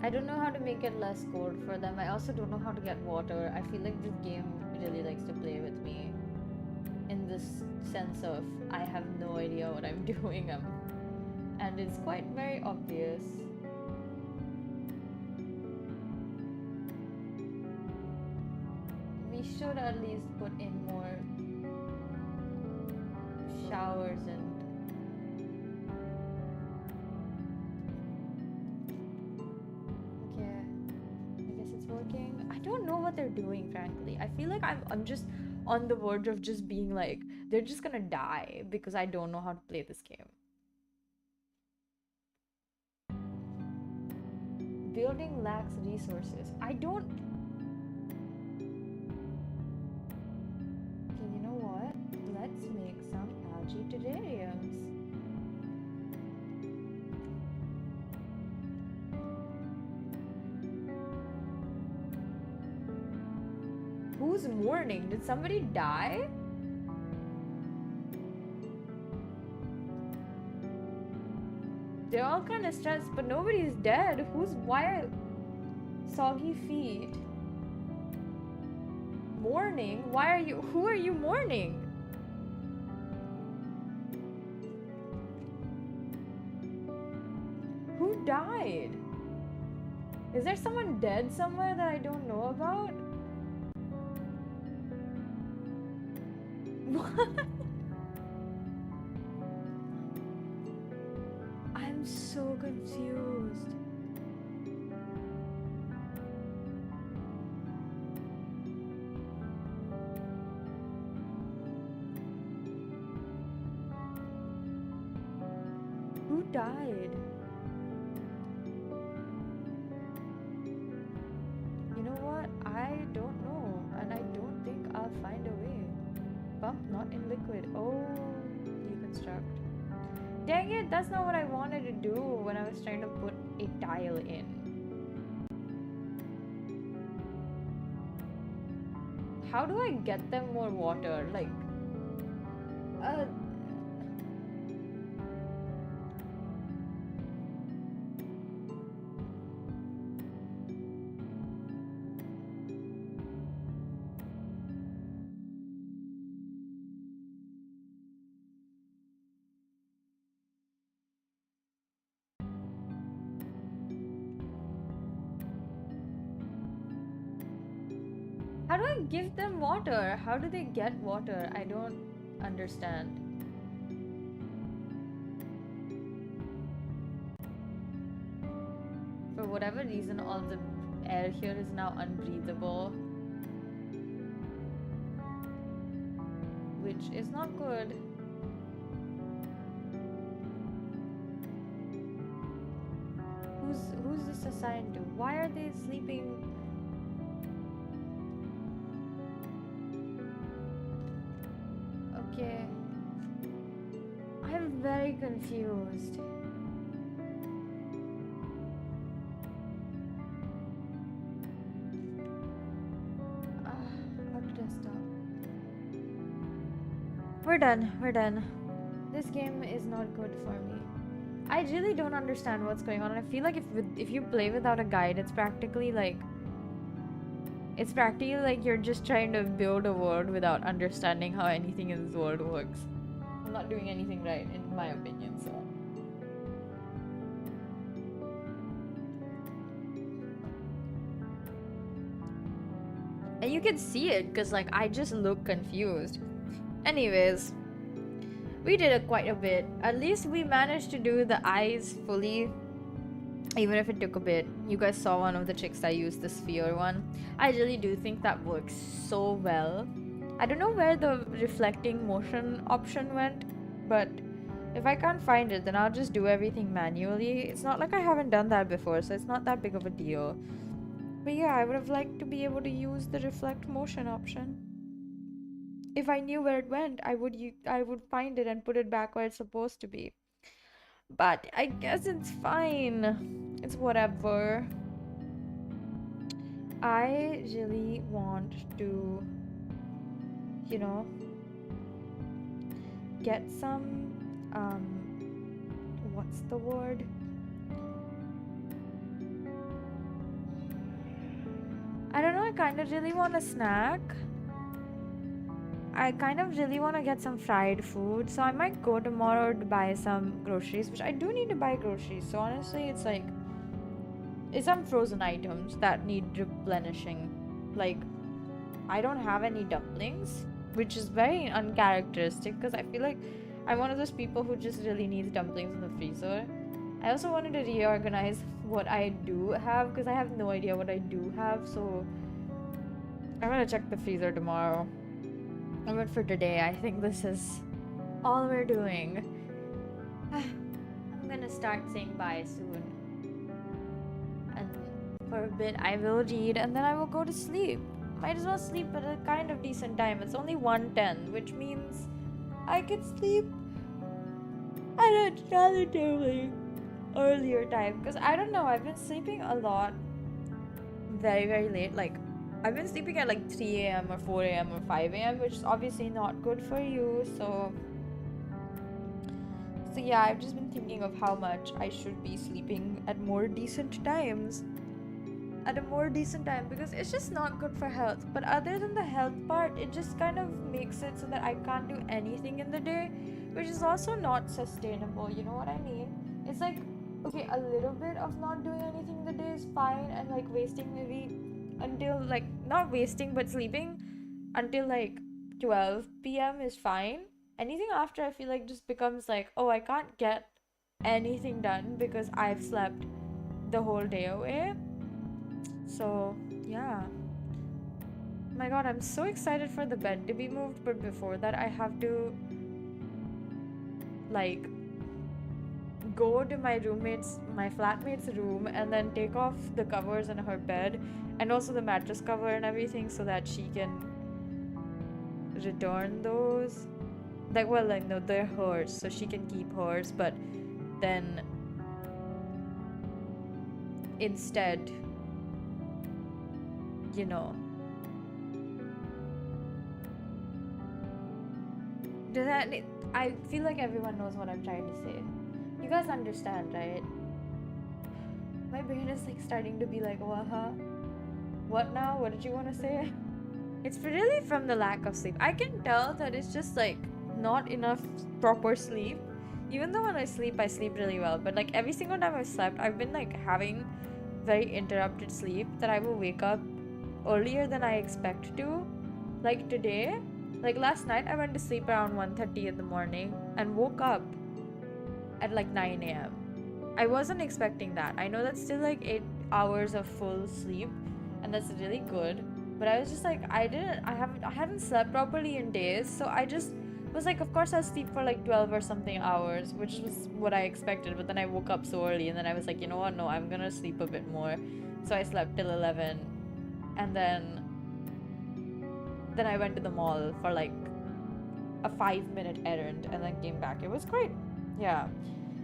I don't know how to make it less cold for them. I also don't know how to get water. I feel like this game really likes to play with me in this sense of I have no idea what I'm doing. And it's quite very obvious. We should at least put in more showers and I don't know what they're doing, frankly. I feel like I'm just on the verge of just being like, they're just gonna die because I don't know how to play this game. Building lacks resources. I don't... Okay, you know what? Let's make some algae terrariums. Who's mourning? Did somebody die? They're all kind of stressed, but nobody's dead. Why are... Soggy feet. Mourning? Who are you mourning? Who died? Is there someone dead somewhere that I don't know about? What? I'm so confused. Who died? You know what? I don't know, and I don't think I'll find a way. Pump not in liquid. Oh, deconstruct. Dang it, that's not what I wanted to do when I was trying to put a tile in. How do I get them more water? Like, How do I give them water? How do they get water? I don't understand. For whatever reason, all the air here is now unbreathable, which is not good. Who's this assigned to? Why are they sleeping? Okay. I'm very confused. How did I stop? We're done. This game is not good for me. I really don't understand what's going on, and I feel like if you play without a guide, it's practically like you're just trying to build a world without understanding how anything in this world works. I'm not doing anything right, in my opinion, so. And you can see it, because like I just look confused. Anyways, we did quite a bit. At least we managed to do the eyes fully, even if it took a bit. You guys saw one of the tricks I used, the sphere one. I really do think that works so well. I don't know where the reflecting motion option went, but if I can't find it, then I'll just do everything manually. It's not like I haven't done that before, so it's not that big of a deal. But yeah, I would have liked to be able to use the reflect motion option. If I knew where it went, I would find it and put it back where it's supposed to be. But I guess it's fine. It's whatever. I really want to, you know, get some, what's the word? I don't know, I kind of really want a snack. I kind of really want to get some fried food, so I might go tomorrow to buy some groceries, which I do need to buy groceries. So honestly, it's like, it's some frozen items that need replenishing. Like, I don't have any dumplings, which is very uncharacteristic, because I feel like I'm one of those people who just really needs dumplings in the freezer. I also wanted to reorganize what I do have, because I have no idea what I do have, so I'm gonna check the freezer tomorrow. But for today, I think this is all we're doing. I'm gonna start saying bye soon. And for a bit, I will read, and then I will go to sleep. Might as well sleep at a kind of decent time. It's only 1:10, which means I could sleep at a relatively earlier time. Because I don't know, I've been sleeping a lot very, very late. Like, I've been sleeping at like 3 a.m. or 4 a.m. or 5 a.m., which is obviously not good for you. So yeah, I've just been thinking of how much I should be sleeping at more decent times. At a more decent time, because it's just not good for health. But other than the health part, it just kind of makes it so that I can't do anything in the day, which is also not sustainable. You know what I mean? It's like, okay, a little bit of not doing anything in the day is fine, and like wasting maybe until like, not wasting but sleeping until like 12 p.m. is fine. Anything after, I feel like, just becomes like, oh, I can't get anything done because I've slept the whole day away. So yeah, my god, I'm so excited for the bed to be moved, but before that I have to like go to my flatmate's room and then take off the covers on her bed and also the mattress cover and everything, so that she can return those. Like, well, like, no, they're hers, so she can keep hers, but then instead, you know, does that, I feel like everyone knows what I'm trying to say. You guys understand, right? My brain is like starting to be like, what now? What did you want to say? It's really from the lack of sleep. I can tell that it's just like not enough proper sleep. Even though when I sleep really well, but like every single time I've slept, I've been like having very interrupted sleep, that I will wake up earlier than I expect to. Like today, like last night, I went to sleep around 1:30 in the morning and woke up at like 9 a.m. I wasn't expecting that. I know that's still like 8 hours of full sleep, and that's really good. But I was just like, I haven't slept properly in days, so I just was like, of course I'll sleep for like 12 or something hours, which was what I expected. But then I woke up so early, and then I was like, you know what? No, I'm gonna sleep a bit more. So I slept till 11, and then I went to the mall for like a 5-minute errand, and then came back. It was great. Yeah.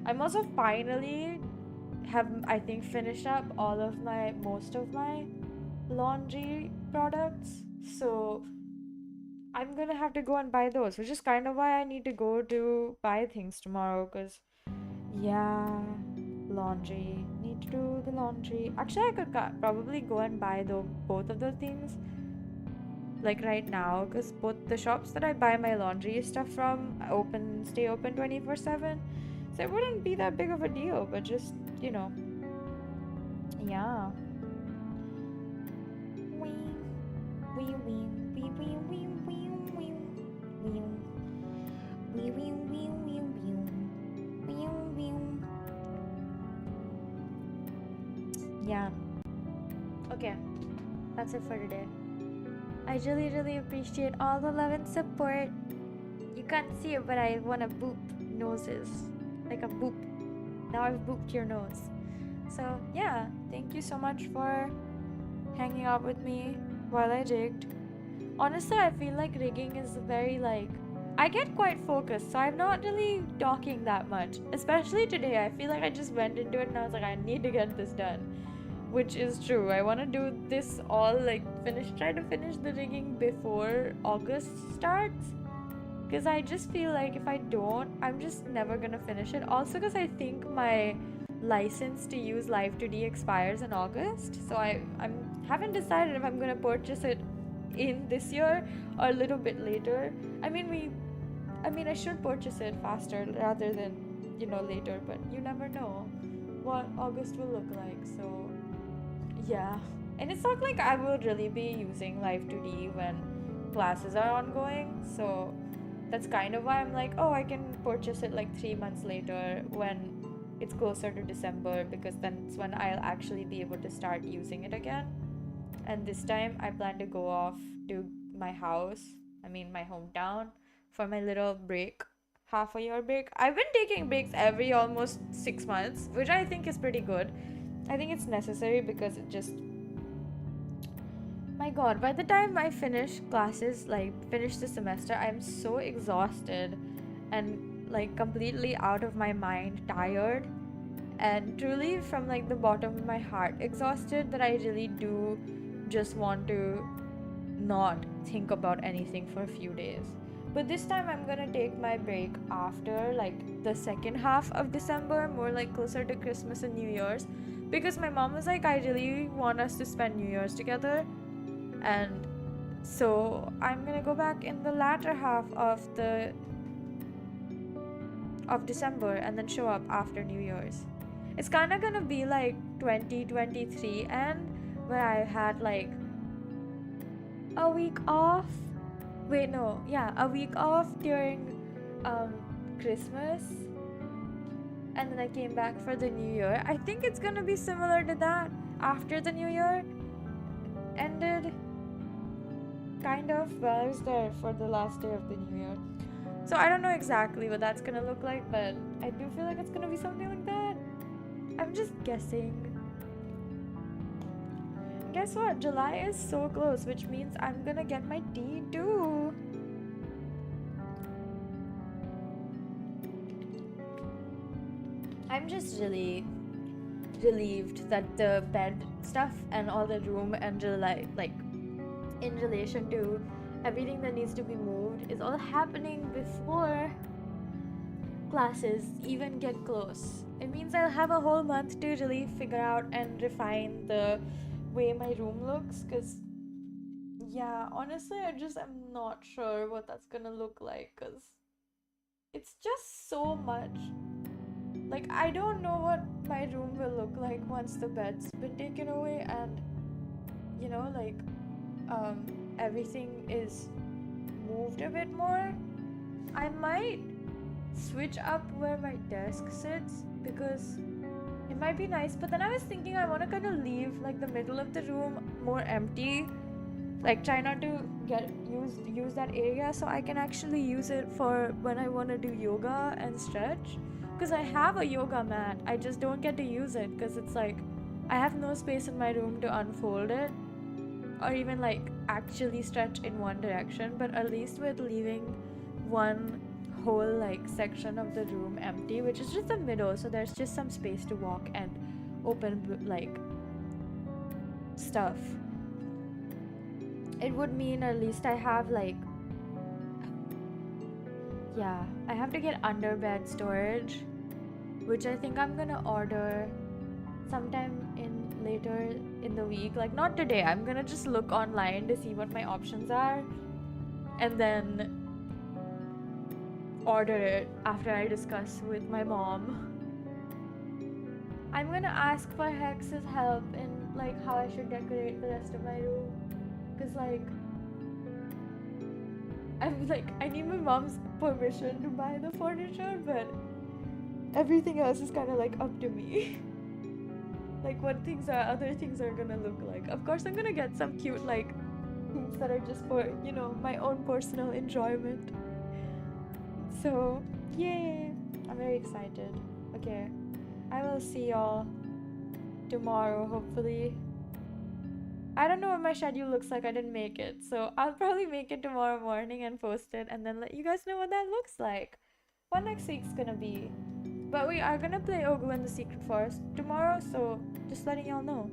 I'm also finally have, I think, finished up most of my laundry products, so I'm gonna have to go and buy those, which is kind of why I need to go to buy things tomorrow, because yeah, laundry, need to do the laundry. Actually, I could probably go and buy both of the things like right now, because both the shops that I buy my laundry stuff from stay open 24/7, so it wouldn't be that big of a deal. But just, yeah. Yeah. Okay, that's it for today. I really, really appreciate all the love and support. You can't see it, but I want to boop noses. Like a boop. Now I've booped your nose. So, yeah, thank you so much for hanging out with me while I rigged. Honestly, I feel like rigging is very I get quite focused, so I'm not really talking that much. Especially today, I feel like I just went into it and I was like, I need to get this done. Which is true. I want to do this all, try to finish the rigging before August starts. Because I just feel like if I don't, I'm just never gonna finish it. Also, because I think my license to use Live2D expires in August. So I haven't decided if I'm gonna purchase it in this year or a little bit later. I mean, I should purchase it faster rather than, later, but you never know what August will look like. So yeah. And it's not like I will really be using Live2D when classes are ongoing. So that's kind of why I'm like, oh, I can purchase it like 3 months later when it's closer to December, because then it's when I'll actually be able to start using it again. And this time I plan to go off to my my hometown, for my little break, half a year break. I've been taking breaks every almost 6 months, which I think is pretty good. I think it's necessary because it just, my god, by the time I finish classes, finish the semester, I'm so exhausted and completely out of my mind, tired, and truly from the bottom of my heart exhausted, that I really do just want to not think about anything for a few days. But this time I'm gonna take my break after the second half of December, more closer to Christmas and New Year's, because my mom was like, I really want us to spend New Year's together. And so I'm gonna go back in the latter half of December and then show up after New Year's. It's kind of gonna be like 2023, and where I had a week off. A week off during Christmas, and then I came back for the New Year. I think it's gonna be similar to that. After the New Year ended, kind of, well, I was there for the last day of the New Year. So I don't know exactly what that's gonna look like, but I do feel like it's gonna be something like that. I'm just guessing. Guess what? July is so close, which means I'm gonna get my D too. I'm just really relieved that the bed stuff and all the room and in relation to everything that needs to be moved is all happening before classes even get close. It means I'll have a whole month to really figure out and refine the way my room looks, because yeah, honestly, I'm not sure what that's gonna look like, because it's just so much. I don't know what my room will look like once the bed's been taken away, and everything is moved a bit more, I might switch up where my desk sits because it might be nice. But then I was thinking I want to kind of leave like the middle of the room more empty, like try not to use that area so I can actually use it for when I want to do yoga and stretch, because I have a yoga mat. I just don't get to use it because it's like I have no space in my room to unfold it or even like actually stretch in one direction. But at least with leaving one whole like section of the room empty, which is just the middle, so there's just some space to walk and open like stuff, it would mean at least I have like, yeah, I have to get under bed storage, which I think I'm gonna order sometime in later in the week. Like not today, I'm gonna just look online to see what my options are and then order it after I discuss with my mom. I'm gonna ask for Hex's help in like how I should decorate the rest of my room, because like I'm like, I need my mom's permission to buy the furniture, but everything else is kind of like up to me. Like what other things are gonna look like. Of course I'm gonna get some cute like things that are just for, you know, my own personal enjoyment. So yay, I'm very excited. Okay, I will see y'all tomorrow, hopefully. I don't know what my schedule looks like. I didn't make it, so I'll probably make it tomorrow morning and post it and then let you guys know what that looks like, what next week's gonna be. But we are gonna play Ogu and the Secret Forest tomorrow, so just letting y'all know.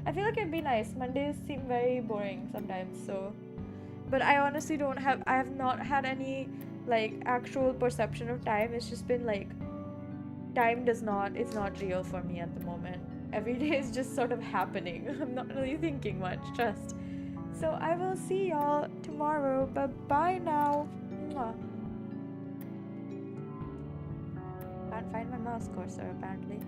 I feel like it'd be nice. Mondays seem very boring sometimes, so, but I honestly I have not had any like actual perception of time. It's just been like time it's not real for me at the moment. Every day is just sort of happening. I'm not really thinking much, trust. So I will see y'all tomorrow. Bye now. Mwah. Can't find my mouse cursor apparently.